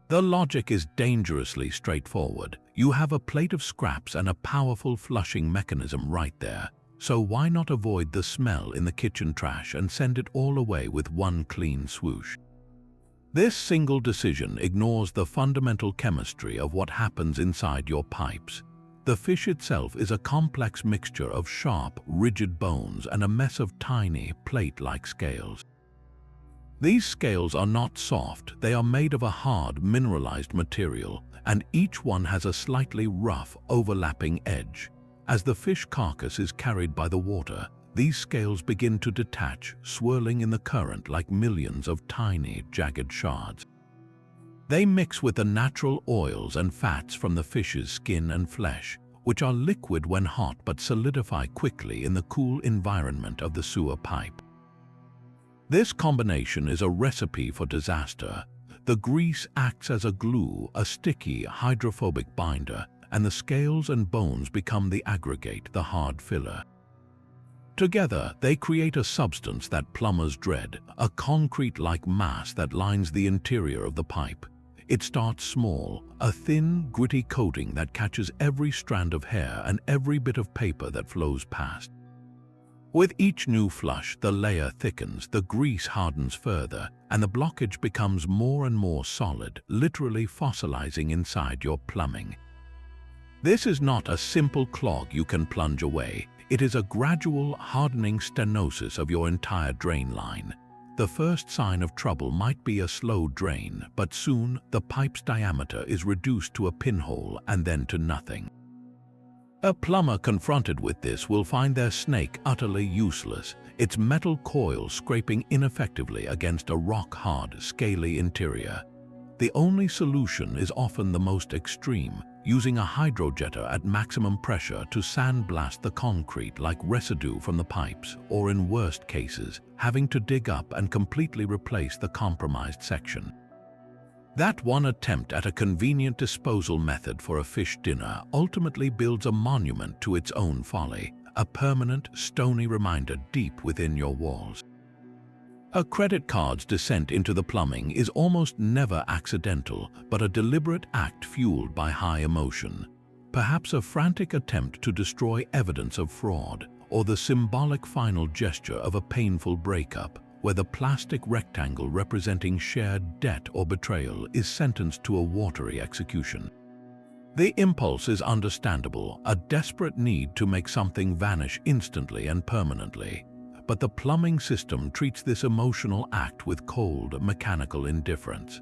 The logic is dangerously straightforward. You have a plate of scraps and a powerful flushing mechanism right there, so why not avoid the smell in the kitchen trash and send it all away with one clean swoosh? This single decision ignores the fundamental chemistry of what happens inside your pipes. The fish itself is a complex mixture of sharp, rigid bones and a mess of tiny, plate-like scales. These scales are not soft, they are made of a hard, mineralized material, and each one has a slightly rough, overlapping edge. As the fish carcass is carried by the water, these scales begin to detach, swirling in the current like millions of tiny, jagged shards. They mix with the natural oils and fats from the fish's skin and flesh, which are liquid when hot but solidify quickly in the cool environment of the sewer pipe. This combination is a recipe for disaster. The grease acts as a glue, a sticky, hydrophobic binder, and the scales and bones become the aggregate, the hard filler. Together, they create a substance that plumbers dread, a concrete-like mass that lines the interior of the pipe. It starts small, a thin, gritty coating that catches every strand of hair and every bit of paper that flows past. With each new flush, the layer thickens, the grease hardens further, and the blockage becomes more and more solid, literally fossilizing inside your plumbing. This is not a simple clog you can plunge away. It is a gradual, hardening stenosis of your entire drain line. The first sign of trouble might be a slow drain, but soon the pipe's diameter is reduced to a pinhole and then to nothing. A plumber confronted with this will find their snake utterly useless, its metal coil scraping ineffectively against a rock-hard, scaly interior. The only solution is often the most extreme, using a hydrojetter at maximum pressure to sandblast the concrete like residue from the pipes, or in worst cases, having to dig up and completely replace the compromised section. That one attempt at a convenient disposal method for a fish dinner ultimately builds a monument to its own folly, a permanent, stony reminder deep within your walls. A credit card's descent into the plumbing is almost never accidental, but a deliberate act fueled by high emotion. Perhaps a frantic attempt to destroy evidence of fraud, or the symbolic final gesture of a painful breakup, where the plastic rectangle representing shared debt or betrayal is sentenced to a watery execution. The impulse is understandable, a desperate need to make something vanish instantly and permanently. But the plumbing system treats this emotional act with cold, mechanical indifference.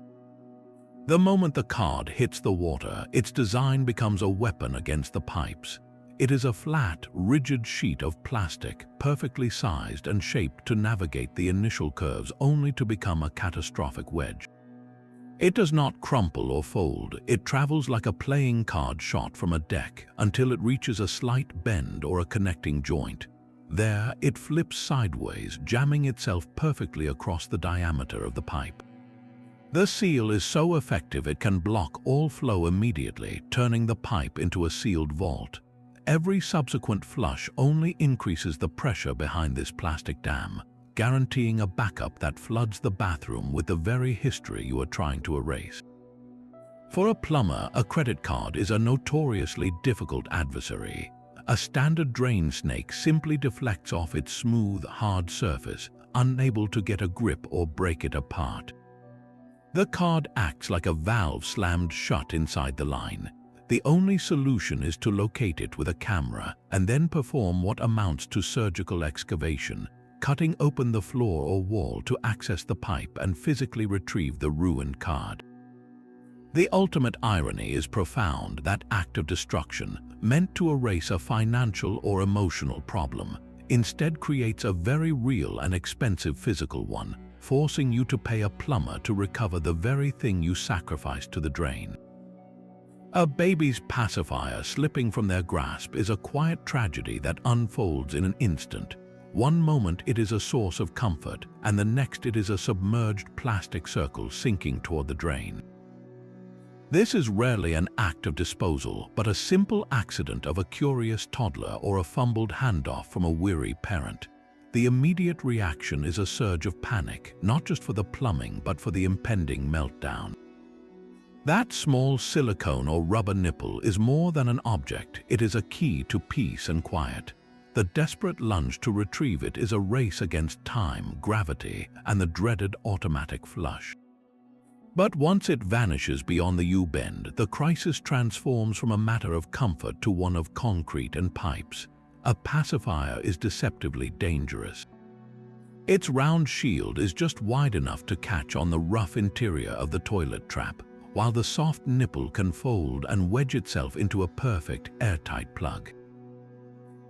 The moment the card hits the water, its design becomes a weapon against the pipes. It is a flat, rigid sheet of plastic, perfectly sized and shaped to navigate the initial curves only to become a catastrophic wedge. It does not crumple or fold, it travels like a playing card shot from a deck until it reaches a slight bend or a connecting joint. There, it flips sideways, jamming itself perfectly across the diameter of the pipe. The seal is so effective it can block all flow immediately, turning the pipe into a sealed vault. Every subsequent flush only increases the pressure behind this plastic dam, guaranteeing a backup that floods the bathroom with the very history you are trying to erase. For a plumber, a credit card is a notoriously difficult adversary. A standard drain snake simply deflects off its smooth, hard surface, unable to get a grip or break it apart. The card acts like a valve slammed shut inside the line. The only solution is to locate it with a camera and then perform what amounts to surgical excavation, cutting open the floor or wall to access the pipe and physically retrieve the ruined card. The ultimate irony is profound. That act of destruction, meant to erase a financial or emotional problem, instead creates a very real and expensive physical one, forcing you to pay a plumber to recover the very thing you sacrificed to the drain. A baby's pacifier slipping from their grasp is a quiet tragedy that unfolds in an instant. One moment it is a source of comfort, and the next it is a submerged plastic circle sinking toward the drain. This is rarely an act of disposal, but a simple accident of a curious toddler or a fumbled handoff from a weary parent. The immediate reaction is a surge of panic, not just for the plumbing but for the impending meltdown. That small silicone or rubber nipple is more than an object, it is a key to peace and quiet. The desperate lunge to retrieve it is a race against time, gravity, and the dreaded automatic flush. But once it vanishes beyond the U-bend, the crisis transforms from a matter of comfort to one of concrete and pipes. A pacifier is deceptively dangerous. Its round shield is just wide enough to catch on the rough interior of the toilet trap, while the soft nipple can fold and wedge itself into a perfect, airtight plug.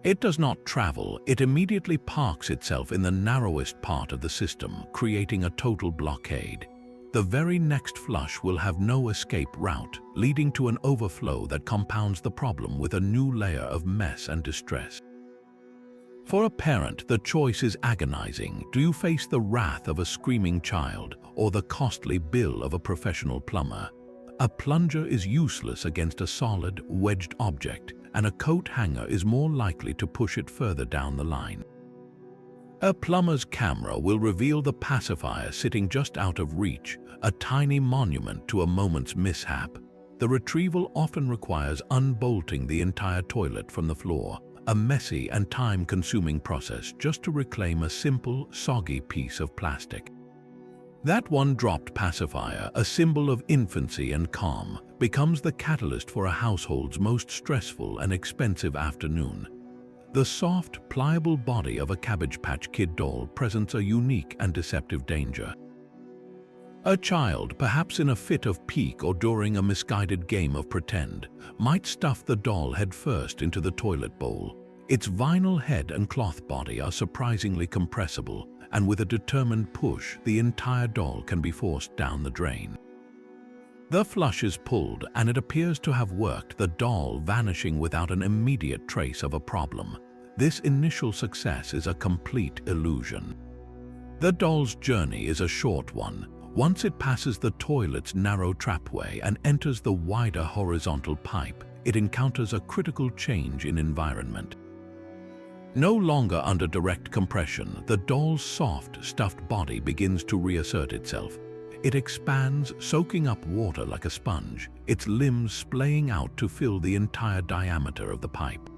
It does not travel, it immediately parks itself in the narrowest part of the system, creating a total blockade. The very next flush will have no escape route, leading to an overflow that compounds the problem with a new layer of mess and distress. For a parent, the choice is agonizing. Do you face the wrath of a screaming child or the costly bill of a professional plumber? A plunger is useless against a solid, wedged object, and a coat hanger is more likely to push it further down the line. A plumber's camera will reveal the pacifier sitting just out of reach, a tiny monument to a moment's mishap. The retrieval often requires unbolting the entire toilet from the floor, a messy and time-consuming process just to reclaim a simple, soggy piece of plastic. That one dropped pacifier, a symbol of infancy and calm, becomes the catalyst for a household's most stressful and expensive afternoon. The soft, pliable body of a Cabbage Patch Kid doll presents a unique and deceptive danger. A child, perhaps in a fit of pique or during a misguided game of pretend, might stuff the doll head first into the toilet bowl. Its vinyl head and cloth body are surprisingly compressible, and with a determined push, the entire doll can be forced down the drain. The flush is pulled, and it appears to have worked, the doll vanishing without an immediate trace of a problem. This initial success is a complete illusion. The doll's journey is a short one. Once it passes the toilet's narrow trapway and enters the wider horizontal pipe, it encounters a critical change in environment. No longer under direct compression, the doll's soft, stuffed body begins to reassert itself. It expands, soaking up water like a sponge, its limbs splaying out to fill the entire diameter of the pipe.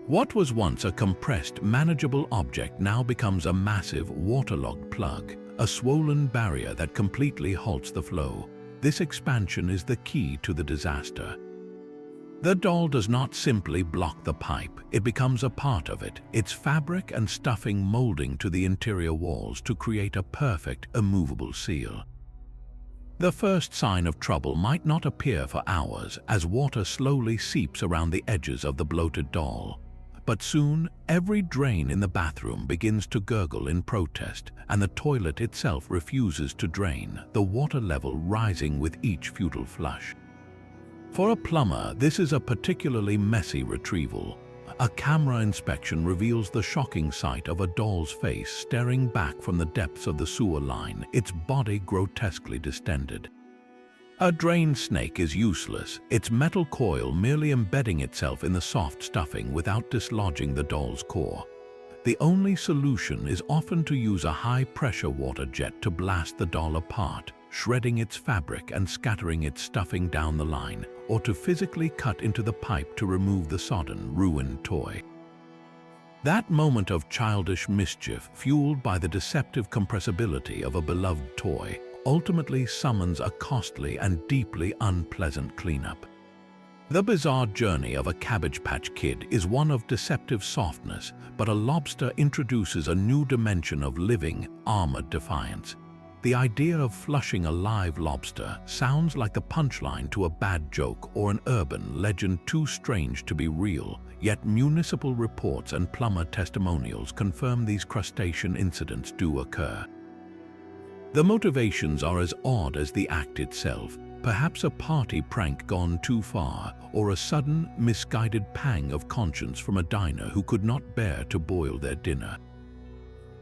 What was once a compressed, manageable object now becomes a massive, waterlogged plug, a swollen barrier that completely halts the flow. This expansion is the key to the disaster. The doll does not simply block the pipe, it becomes a part of it, its fabric and stuffing molding to the interior walls to create a perfect, immovable seal. The first sign of trouble might not appear for hours as water slowly seeps around the edges of the bloated doll. But soon, every drain in the bathroom begins to gurgle in protest, and the toilet itself refuses to drain, the water level rising with each futile flush. For a plumber, this is a particularly messy retrieval. A camera inspection reveals the shocking sight of a doll's face staring back from the depths of the sewer line, its body grotesquely distended. A drain snake is useless, its metal coil merely embedding itself in the soft stuffing without dislodging the doll's core. The only solution is often to use a high-pressure water jet to blast the doll apart, shredding its fabric and scattering its stuffing down the line, or to physically cut into the pipe to remove the sodden, ruined toy. That moment of childish mischief, fueled by the deceptive compressibility of a beloved toy, ultimately summons a costly and deeply unpleasant cleanup. The bizarre journey of a Cabbage Patch Kid is one of deceptive softness, but a lobster introduces a new dimension of living, armored defiance. The idea of flushing a live lobster sounds like the punchline to a bad joke or an urban legend too strange to be real, yet municipal reports and plumber testimonials confirm these crustacean incidents do occur. The motivations are as odd as the act itself, perhaps a party prank gone too far, or a sudden, misguided pang of conscience from a diner who could not bear to boil their dinner.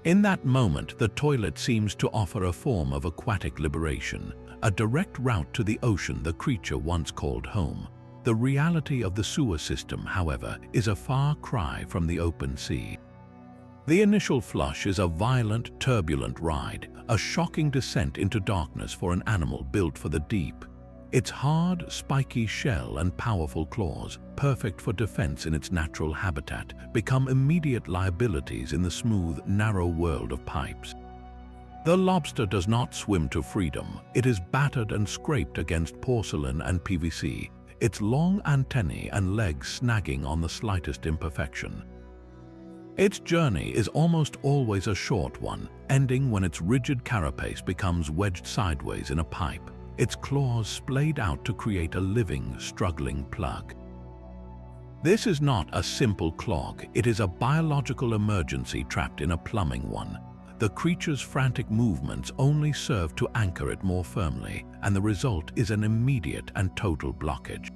In that moment, the toilet seems to offer a form of aquatic liberation, a direct route to the ocean the creature once called home. The reality of the sewer system, however, is a far cry from the open sea. The initial flush is a violent, turbulent ride, a shocking descent into darkness for an animal built for the deep. Its hard, spiky shell and powerful claws, perfect for defense in its natural habitat, become immediate liabilities in the smooth, narrow world of pipes. The lobster does not swim to freedom. It is battered and scraped against porcelain and PVC, its long antennae and legs snagging on the slightest imperfection. Its journey is almost always a short one, ending when its rigid carapace becomes wedged sideways in a pipe, its claws splayed out to create a living, struggling plug. This is not a simple clog, it is a biological emergency trapped in a plumbing one. The creature's frantic movements only serve to anchor it more firmly, and the result is an immediate and total blockage.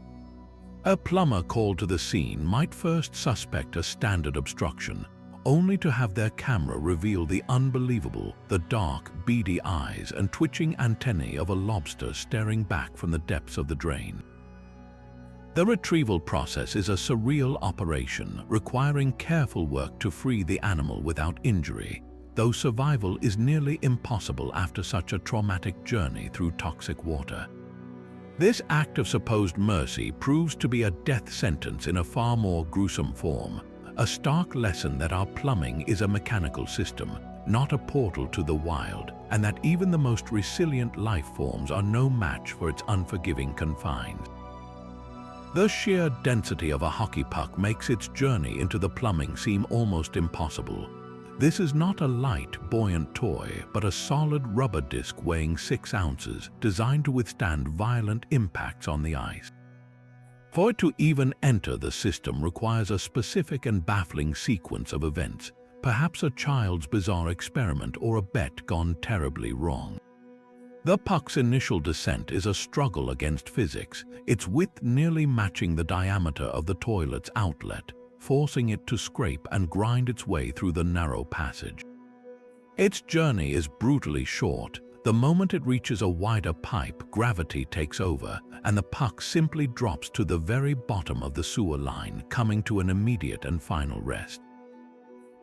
A plumber called to the scene might first suspect a standard obstruction, only to have their camera reveal the unbelievable, the dark, beady eyes and twitching antennae of a lobster staring back from the depths of the drain. The retrieval process is a surreal operation, requiring careful work to free the animal without injury, though survival is nearly impossible after such a traumatic journey through toxic water. This act of supposed mercy proves to be a death sentence in a far more gruesome form, a stark lesson that our plumbing is a mechanical system, not a portal to the wild, and that even the most resilient life forms are no match for its unforgiving confines. The sheer density of a hockey puck makes its journey into the plumbing seem almost impossible. This is not a light, buoyant toy, but a solid rubber disc weighing 6 ounces, designed to withstand violent impacts on the ice. For it to even enter the system requires a specific and baffling sequence of events, perhaps a child's bizarre experiment or a bet gone terribly wrong. The puck's initial descent is a struggle against physics, its width nearly matching the diameter of the toilet's outlet, forcing it to scrape and grind its way through the narrow passage. Its journey is brutally short. The moment it reaches a wider pipe, gravity takes over, and the puck simply drops to the very bottom of the sewer line, coming to an immediate and final rest.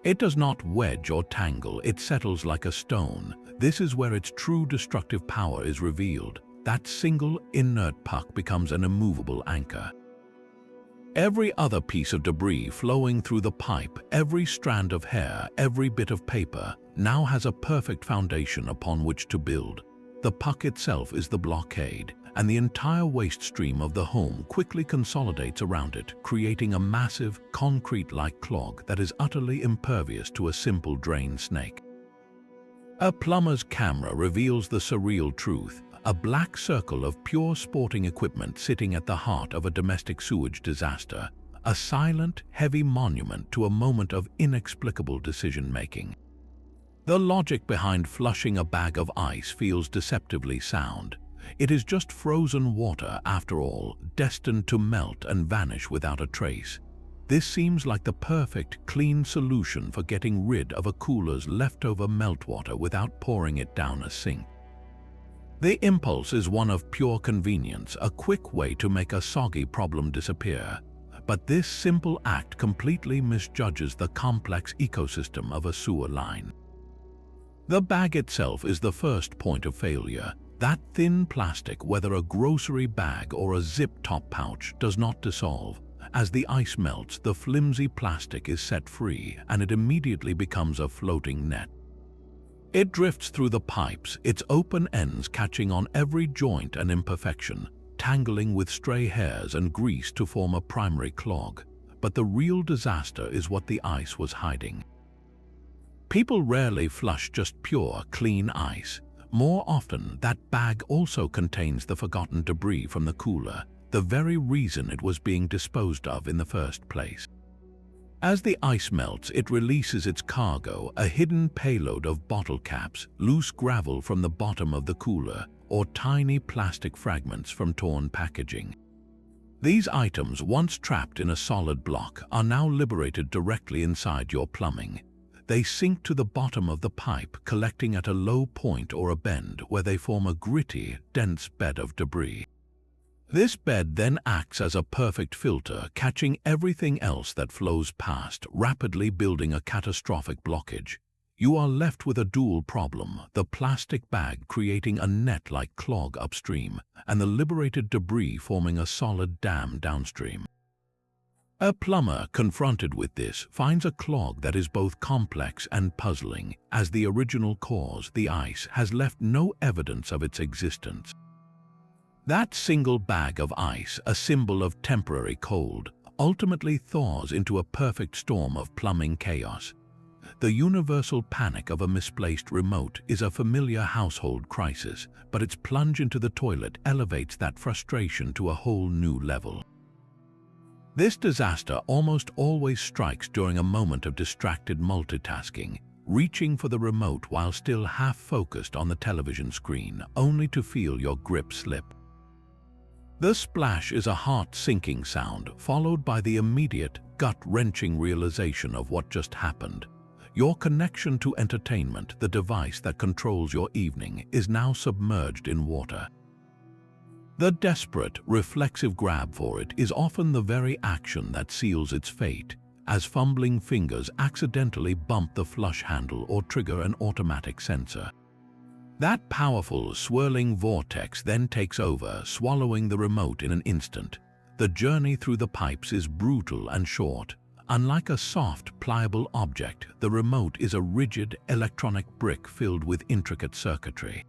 It does not wedge or tangle, it settles like a stone. This is where its true destructive power is revealed. That single, inert puck becomes an immovable anchor. Every other piece of debris flowing through the pipe, every strand of hair, every bit of paper, now has a perfect foundation upon which to build. The puck itself is the blockade, and the entire waste stream of the home quickly consolidates around it, creating a massive, concrete-like clog that is utterly impervious to a simple drain snake. A plumber's camera reveals the surreal truth, a black circle of pure sporting equipment sitting at the heart of a domestic sewage disaster, a silent, heavy monument to a moment of inexplicable decision-making. The logic behind flushing a bag of ice feels deceptively sound. It is just frozen water, after all, destined to melt and vanish without a trace. This seems like the perfect, clean solution for getting rid of a cooler's leftover meltwater without pouring it down a sink. The impulse is one of pure convenience, a quick way to make a soggy problem disappear. But this simple act completely misjudges the complex ecosystem of a sewer line. The bag itself is the first point of failure. That thin plastic, whether a grocery bag or a zip-top pouch, does not dissolve. As the ice melts, the flimsy plastic is set free, and it immediately becomes a floating net. It drifts through the pipes, its open ends catching on every joint and imperfection, tangling with stray hairs and grease to form a primary clog. But the real disaster is what the ice was hiding. People rarely flush just pure, clean ice. More often, that bag also contains the forgotten debris from the cooler, the very reason it was being disposed of in the first place. As the ice melts, it releases its cargo, a hidden payload of bottle caps, loose gravel from the bottom of the cooler, or tiny plastic fragments from torn packaging. These items, once trapped in a solid block, are now liberated directly inside your plumbing. They sink to the bottom of the pipe, collecting at a low point or a bend where they form a gritty, dense bed of debris. This bed then acts as a perfect filter, catching everything else that flows past, rapidly building a catastrophic blockage. You are left with a dual problem, the plastic bag creating a net-like clog upstream, and the liberated debris forming a solid dam downstream. A plumber confronted with this finds a clog that is both complex and puzzling, as the original cause, the ice, has left no evidence of its existence. That single bag of ice, a symbol of temporary cold, ultimately thaws into a perfect storm of plumbing chaos. The universal panic of a misplaced remote is a familiar household crisis, but its plunge into the toilet elevates that frustration to a whole new level. This disaster almost always strikes during a moment of distracted multitasking, reaching for the remote while still half focused on the television screen, only to feel your grip slip. The splash is a heart-sinking sound, followed by the immediate, gut-wrenching realization of what just happened. Your connection to entertainment, the device that controls your evening, is now submerged in water. The desperate, reflexive grab for it is often the very action that seals its fate, as fumbling fingers accidentally bump the flush handle or trigger an automatic sensor. That powerful, swirling vortex then takes over, swallowing the remote in an instant. The journey through the pipes is brutal and short. Unlike a soft, pliable object, the remote is a rigid, electronic brick filled with intricate circuitry.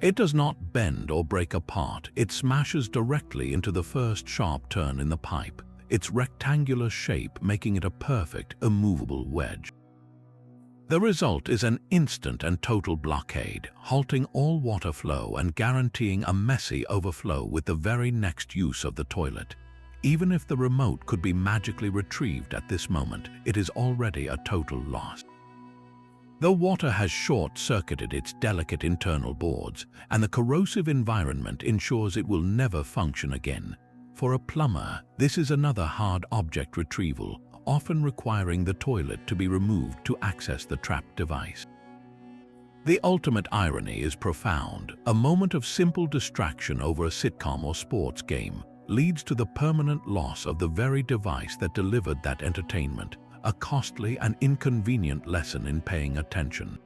It does not bend or break apart. It smashes directly into the first sharp turn in the pipe, its rectangular shape making it a perfect, immovable wedge. The result is an instant and total blockade, halting all water flow and guaranteeing a messy overflow with the very next use of the toilet. Even if the remote could be magically retrieved at this moment, it is already a total loss. The water has short-circuited its delicate internal boards, and the corrosive environment ensures it will never function again. For a plumber, this is another hard object retrieval, often requiring the toilet to be removed to access the trapped device. The ultimate irony is profound. A moment of simple distraction over a sitcom or sports game leads to the permanent loss of the very device that delivered that entertainment, a costly and inconvenient lesson in paying attention.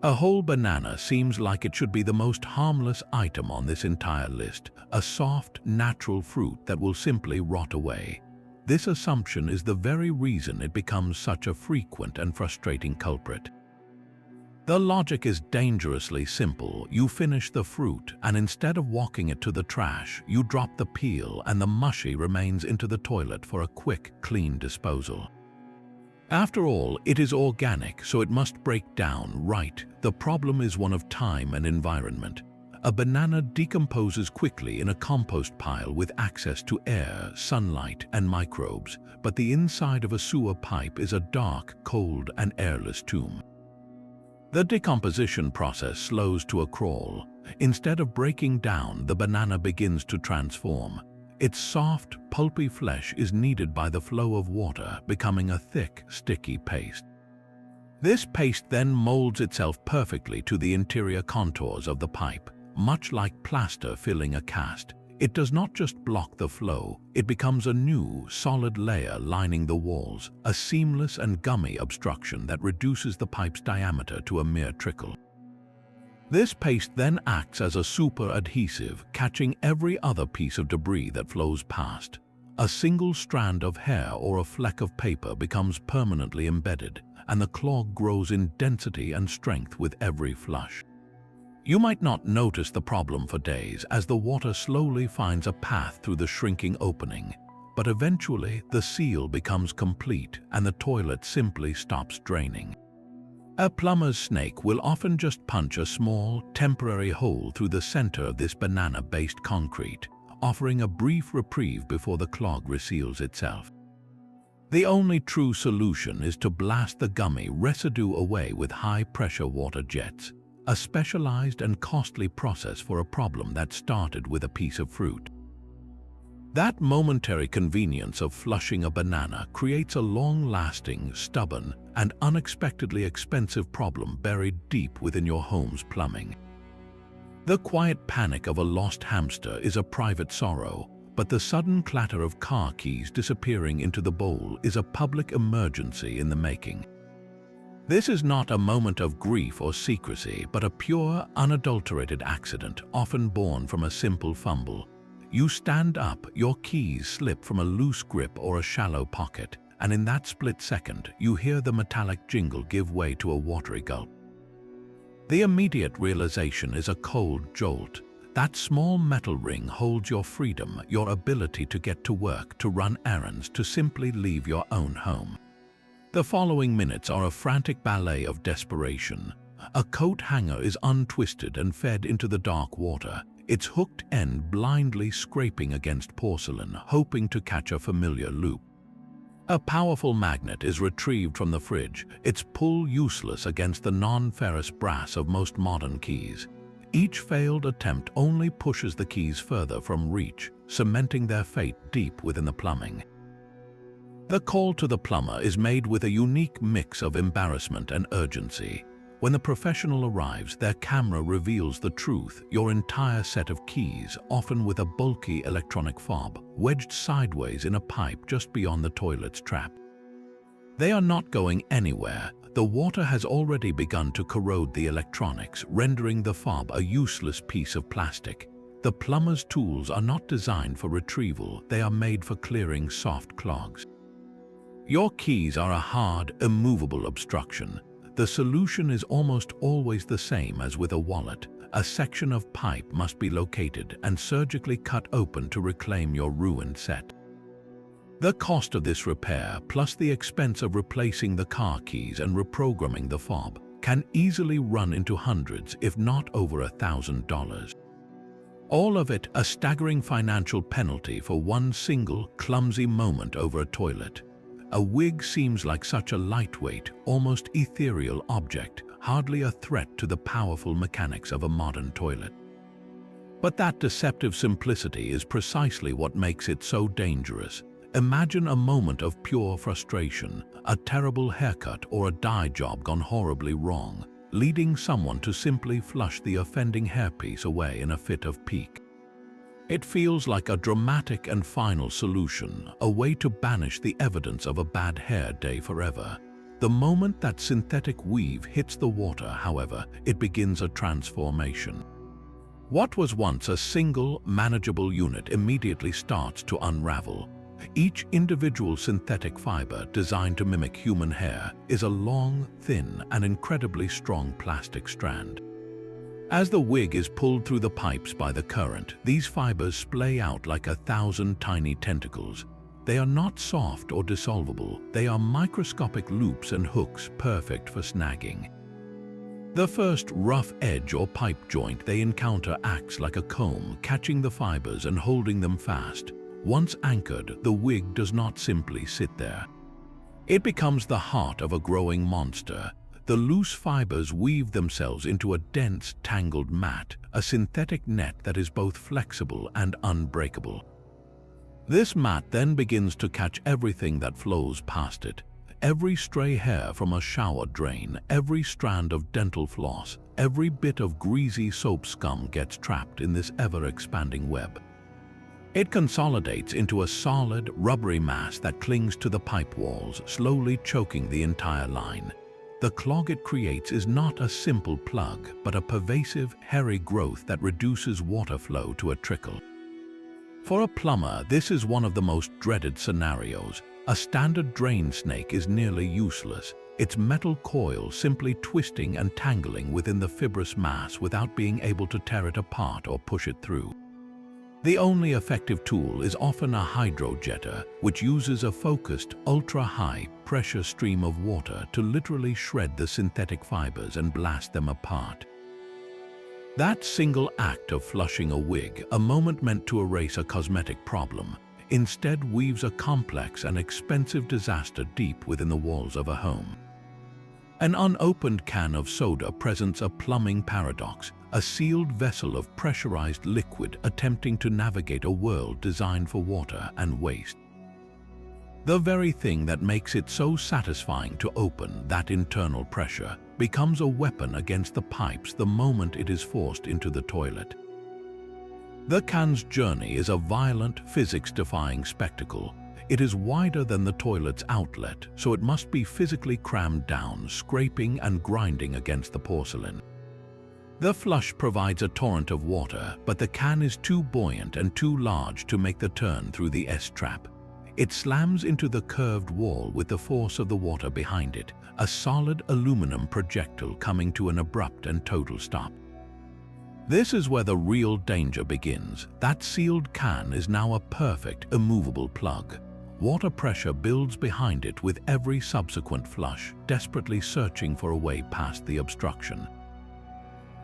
A whole banana seems like it should be the most harmless item on this entire list, a soft, natural fruit that will simply rot away. This assumption is the very reason it becomes such a frequent and frustrating culprit. The logic is dangerously simple. You finish the fruit, and instead of walking it to the trash, you drop the peel and the mushy remains into the toilet for a quick, clean disposal. After all, it is organic, so it must break down, right? The problem is one of time and environment. A banana decomposes quickly in a compost pile with access to air, sunlight, and microbes, but the inside of a sewer pipe is a dark, cold, and airless tomb. The decomposition process slows to a crawl. Instead of breaking down, the banana begins to transform. Its soft, pulpy flesh is kneaded by the flow of water, becoming a thick, sticky paste. This paste then molds itself perfectly to the interior contours of the pipe, much like plaster filling a cast. It does not just block the flow, it becomes a new, solid layer lining the walls, a seamless and gummy obstruction that reduces the pipe's diameter to a mere trickle. This paste then acts as a super adhesive, catching every other piece of debris that flows past. A single strand of hair or a fleck of paper becomes permanently embedded, and the clog grows in density and strength with every flush. You might not notice the problem for days as the water slowly finds a path through the shrinking opening, but eventually the seal becomes complete and the toilet simply stops draining. A plumber's snake will often just punch a small, temporary hole through the center of this banana-based concrete, offering a brief reprieve before the clog reseals itself. The only true solution is to blast the gummy residue away with high-pressure water jets, a specialized and costly process for a problem that started with a piece of fruit. That momentary convenience of flushing a banana creates a long-lasting, stubborn, and unexpectedly expensive problem buried deep within your home's plumbing. The quiet panic of a lost hamster is a private sorrow, but the sudden clatter of car keys disappearing into the bowl is a public emergency in the making. This is not a moment of grief or secrecy, but a pure, unadulterated accident, often born from a simple fumble. You stand up, your keys slip from a loose grip or a shallow pocket, and in that split second, you hear the metallic jingle give way to a watery gulp. The immediate realization is a cold jolt. That small metal ring holds your freedom, your ability to get to work, to run errands, to simply leave your own home. The following minutes are a frantic ballet of desperation. A coat hanger is untwisted and fed into the dark water, its hooked end blindly scraping against porcelain, hoping to catch a familiar loop. A powerful magnet is retrieved from the fridge, its pull useless against the non-ferrous brass of most modern keys. Each failed attempt only pushes the keys further from reach, cementing their fate deep within the plumbing. The call to the plumber is made with a unique mix of embarrassment and urgency. When the professional arrives, their camera reveals the truth: your entire set of keys, often with a bulky electronic fob, wedged sideways in a pipe just beyond the toilet's trap. They are not going anywhere. The water has already begun to corrode the electronics, rendering the fob a useless piece of plastic. The plumber's tools are not designed for retrieval, they are made for clearing soft clogs. Your keys are a hard, immovable obstruction. The solution is almost always the same as with a wallet. A section of pipe must be located and surgically cut open to reclaim your ruined set. The cost of this repair, plus the expense of replacing the car keys and reprogramming the fob, can easily run into hundreds, if not over $1,000. All of it a staggering financial penalty for one single, clumsy moment over a toilet. A wig seems like such a lightweight, almost ethereal object, hardly a threat to the powerful mechanics of a modern toilet. But that deceptive simplicity is precisely what makes it so dangerous. Imagine a moment of pure frustration, a terrible haircut or a dye job gone horribly wrong, leading someone to simply flush the offending hairpiece away in a fit of pique. It feels like a dramatic and final solution, a way to banish the evidence of a bad hair day forever. The moment that synthetic weave hits the water, however, it begins a transformation. What was once a single, manageable unit immediately starts to unravel. Each individual synthetic fiber, designed to mimic human hair, is a long, thin, and incredibly strong plastic strand. As the wig is pulled through the pipes by the current, these fibers splay out like 1,000 tiny tentacles. They are not soft or dissolvable, they are microscopic loops and hooks perfect for snagging. The first rough edge or pipe joint they encounter acts like a comb, catching the fibers and holding them fast. Once anchored, the wig does not simply sit there. It becomes the heart of a growing monster. The loose fibers weave themselves into a dense, tangled mat, a synthetic net that is both flexible and unbreakable. This mat then begins to catch everything that flows past it. Every stray hair from a shower drain, every strand of dental floss, every bit of greasy soap scum gets trapped in this ever-expanding web. It consolidates into a solid, rubbery mass that clings to the pipe walls, slowly choking the entire line. The clog it creates is not a simple plug, but a pervasive, hairy growth that reduces water flow to a trickle. For a plumber, this is one of the most dreaded scenarios. A standard drain snake is nearly useless, its metal coil simply twisting and tangling within the fibrous mass without being able to tear it apart or push it through. The only effective tool is often a hydrojetter, which uses a focused, ultra-high pressure stream of water to literally shred the synthetic fibers and blast them apart. That single act of flushing a wig, a moment meant to erase a cosmetic problem, instead weaves a complex and expensive disaster deep within the walls of a home. An unopened can of soda presents a plumbing paradox, a sealed vessel of pressurized liquid attempting to navigate a world designed for water and waste. The very thing that makes it so satisfying to open, that internal pressure, becomes a weapon against the pipes the moment it is forced into the toilet. The can's journey is a violent, physics-defying spectacle. It is wider than the toilet's outlet, so it must be physically crammed down, scraping and grinding against the porcelain. The flush provides a torrent of water, but the can is too buoyant and too large to make the turn through the S-trap. It slams into the curved wall with the force of the water behind it, a solid aluminum projectile coming to an abrupt and total stop. This is where the real danger begins. That sealed can is now a perfect, immovable plug. Water pressure builds behind it with every subsequent flush, desperately searching for a way past the obstruction.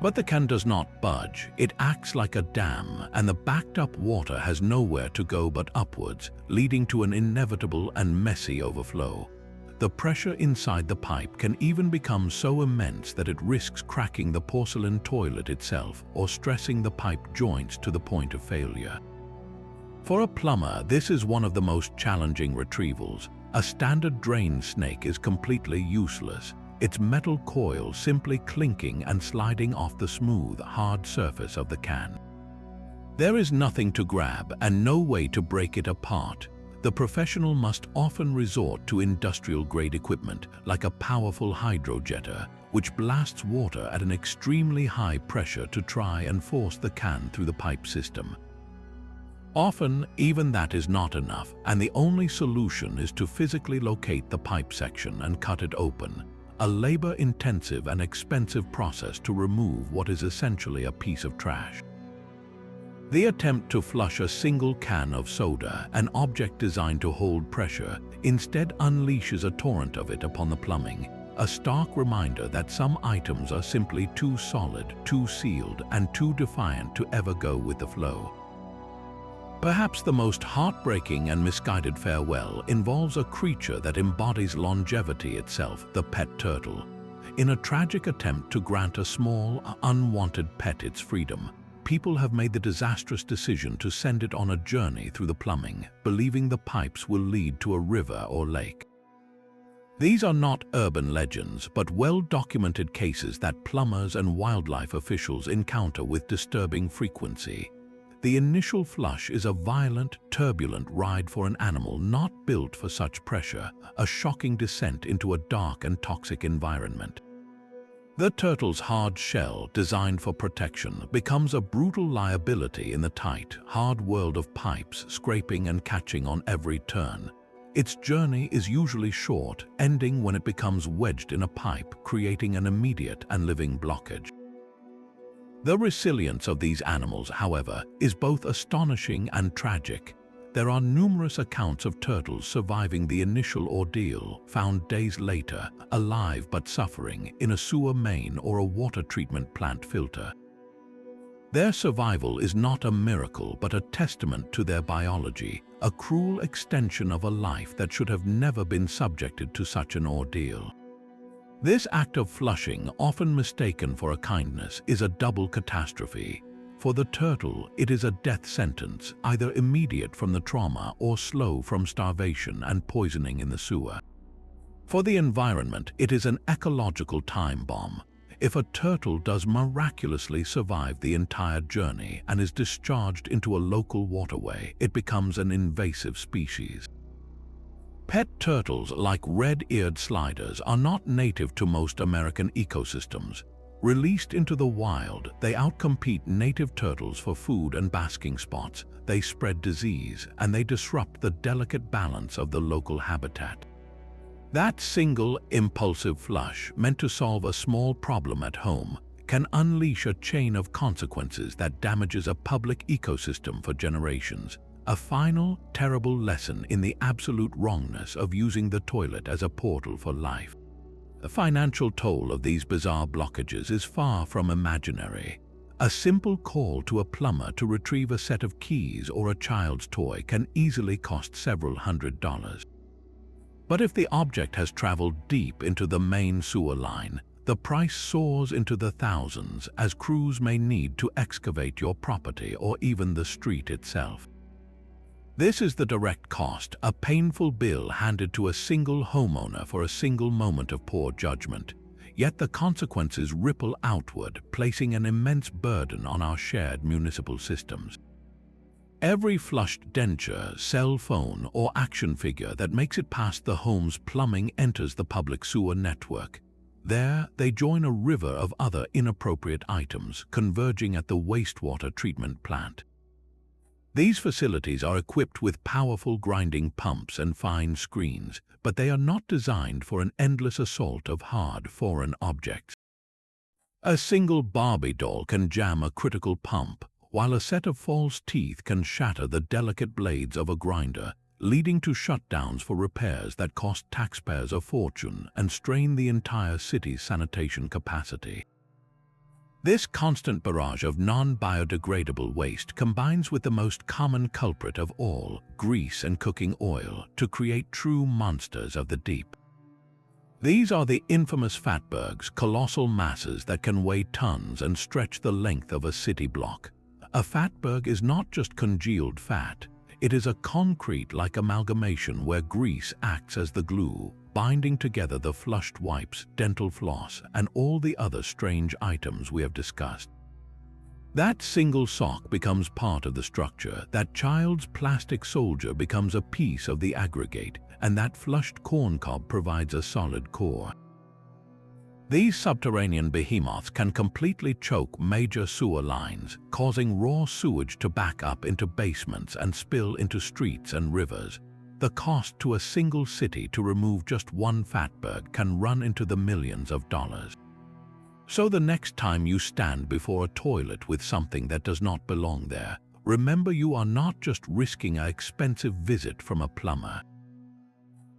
But the can does not budge. It acts like a dam, and the backed-up water has nowhere to go but upwards, leading to an inevitable and messy overflow. The pressure inside the pipe can even become so immense that it risks cracking the porcelain toilet itself or stressing the pipe joints to the point of failure. For a plumber, this is one of the most challenging retrievals. A standard drain snake is completely useless, its metal coil simply clinking and sliding off the smooth, hard surface of the can. There is nothing to grab and no way to break it apart. The professional must often resort to industrial-grade equipment, like a powerful hydrojetter, which blasts water at an extremely high pressure to try and force the can through the pipe system. Often, even that is not enough, and the only solution is to physically locate the pipe section and cut it open, a labor-intensive and expensive process to remove what is essentially a piece of trash. The attempt to flush a single can of soda, an object designed to hold pressure, instead unleashes a torrent of it upon the plumbing, a stark reminder that some items are simply too solid, too sealed, and too defiant to ever go with the flow. Perhaps the most heartbreaking and misguided farewell involves a creature that embodies longevity itself, the pet turtle. In a tragic attempt to grant a small, unwanted pet its freedom, people have made the disastrous decision to send it on a journey through the plumbing, believing the pipes will lead to a river or lake. These are not urban legends, but well-documented cases that plumbers and wildlife officials encounter with disturbing frequency. The initial flush is a violent, turbulent ride for an animal not built for such pressure, a shocking descent into a dark and toxic environment. The turtle's hard shell, designed for protection, becomes a brutal liability in the tight, hard world of pipes, scraping and catching on every turn. Its journey is usually short, ending when it becomes wedged in a pipe, creating an immediate and living blockage. The resilience of these animals, however, is both astonishing and tragic. There are numerous accounts of turtles surviving the initial ordeal, found days later, alive but suffering, in a sewer main or a water treatment plant filter. Their survival is not a miracle but a testament to their biology, a cruel extension of a life that should have never been subjected to such an ordeal. This act of flushing, often mistaken for a kindness, is a double catastrophe. For the turtle, it is a death sentence, either immediate from the trauma or slow from starvation and poisoning in the sewer. For the environment, it is an ecological time bomb. If a turtle does miraculously survive the entire journey and is discharged into a local waterway, it becomes an invasive species. Pet turtles like red-eared sliders are not native to most American ecosystems. Released into the wild, they outcompete native turtles for food and basking spots. They spread disease, and they disrupt the delicate balance of the local habitat. That single, impulsive flush, meant to solve a small problem at home, can unleash a chain of consequences that damages a public ecosystem for generations. A final, terrible lesson in the absolute wrongness of using the toilet as a portal for life. The financial toll of these bizarre blockages is far from imaginary. A simple call to a plumber to retrieve a set of keys or a child's toy can easily cost several $100s. But if the object has traveled deep into the main sewer line, the price soars into the thousands, as crews may need to excavate your property or even the street itself. This is the direct cost, a painful bill handed to a single homeowner for a single moment of poor judgment. Yet the consequences ripple outward, placing an immense burden on our shared municipal systems. Every flushed denture, cell phone, or action figure that makes it past the home's plumbing enters the public sewer network. There, they join a river of other inappropriate items, converging at the wastewater treatment plant. These facilities are equipped with powerful grinding pumps and fine screens, but they are not designed for an endless assault of hard, foreign objects. A single Barbie doll can jam a critical pump, while a set of false teeth can shatter the delicate blades of a grinder, leading to shutdowns for repairs that cost taxpayers a fortune and strain the entire city's sanitation capacity. This constant barrage of non-biodegradable waste combines with the most common culprit of all, grease and cooking oil, to create true monsters of the deep. These are the infamous fatbergs, colossal masses that can weigh tons and stretch the length of a city block. A fatberg is not just congealed fat. It is a concrete-like amalgamation where grease acts as the glue, binding together the flushed wipes, dental floss, and all the other strange items we have discussed. That single sock becomes part of the structure, that child's plastic soldier becomes a piece of the aggregate, and that flushed corncob provides a solid core. These subterranean behemoths can completely choke major sewer lines, causing raw sewage to back up into basements and spill into streets and rivers. The cost to a single city to remove just one fatberg can run into the millions of dollars. So the next time you stand before a toilet with something that does not belong there, remember you are not just risking an expensive visit from a plumber.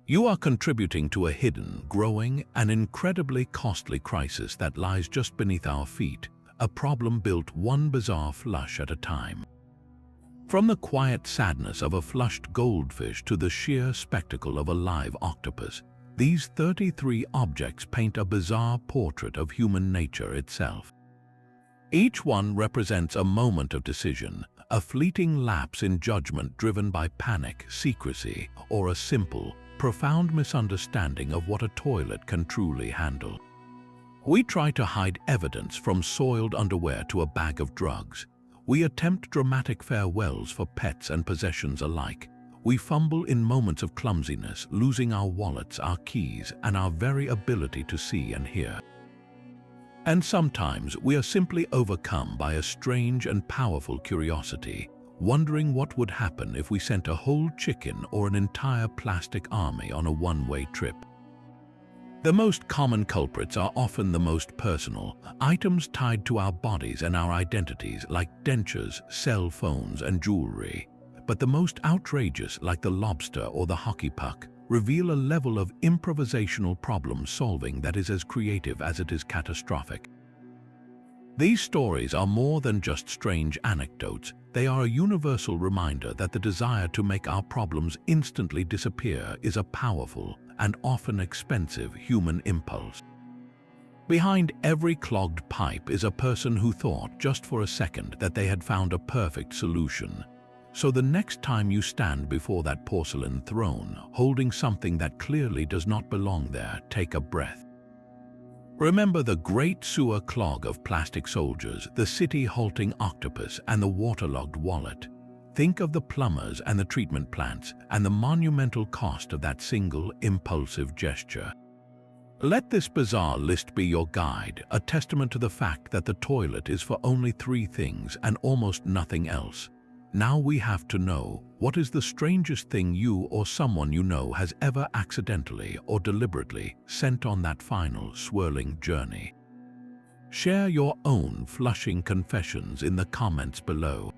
You are contributing to a hidden, growing, and incredibly costly crisis that lies just beneath our feet, a problem built one bizarre flush at a time. From the quiet sadness of a flushed goldfish to the sheer spectacle of a live octopus, these 33 objects paint a bizarre portrait of human nature itself. Each one represents a moment of decision, a fleeting lapse in judgment driven by panic, secrecy, or a simple, profound misunderstanding of what a toilet can truly handle. We try to hide evidence from soiled underwear to a bag of drugs. We attempt dramatic farewells for pets and possessions alike. We fumble in moments of clumsiness, losing our wallets, our keys, and our very ability to see and hear. And sometimes we are simply overcome by a strange and powerful curiosity, wondering what would happen if we sent a whole chicken or an entire plastic army on a one-way trip. The most common culprits are often the most personal, items tied to our bodies and our identities like dentures, cell phones, and jewelry. But the most outrageous, like the lobster or the hockey puck, reveal a level of improvisational problem-solving that is as creative as it is catastrophic. These stories are more than just strange anecdotes. They are a universal reminder that the desire to make our problems instantly disappear is a powerful and often expensive human impulse. Behind every clogged pipe is a person who thought just for a second that they had found a perfect solution. So the next time you stand before that porcelain throne, holding something that clearly does not belong there, take a breath. Remember the great sewer clog of plastic soldiers, the city-halting octopus, and the waterlogged wallet. Think of the plumbers and the treatment plants and the monumental cost of that single, impulsive gesture. Let this bizarre list be your guide, a testament to the fact that the toilet is for only 3 things and almost nothing else. Now we have to know, what is the strangest thing you or someone you know has ever accidentally or deliberately sent on that final swirling journey? Share your own flushing confessions in the comments below.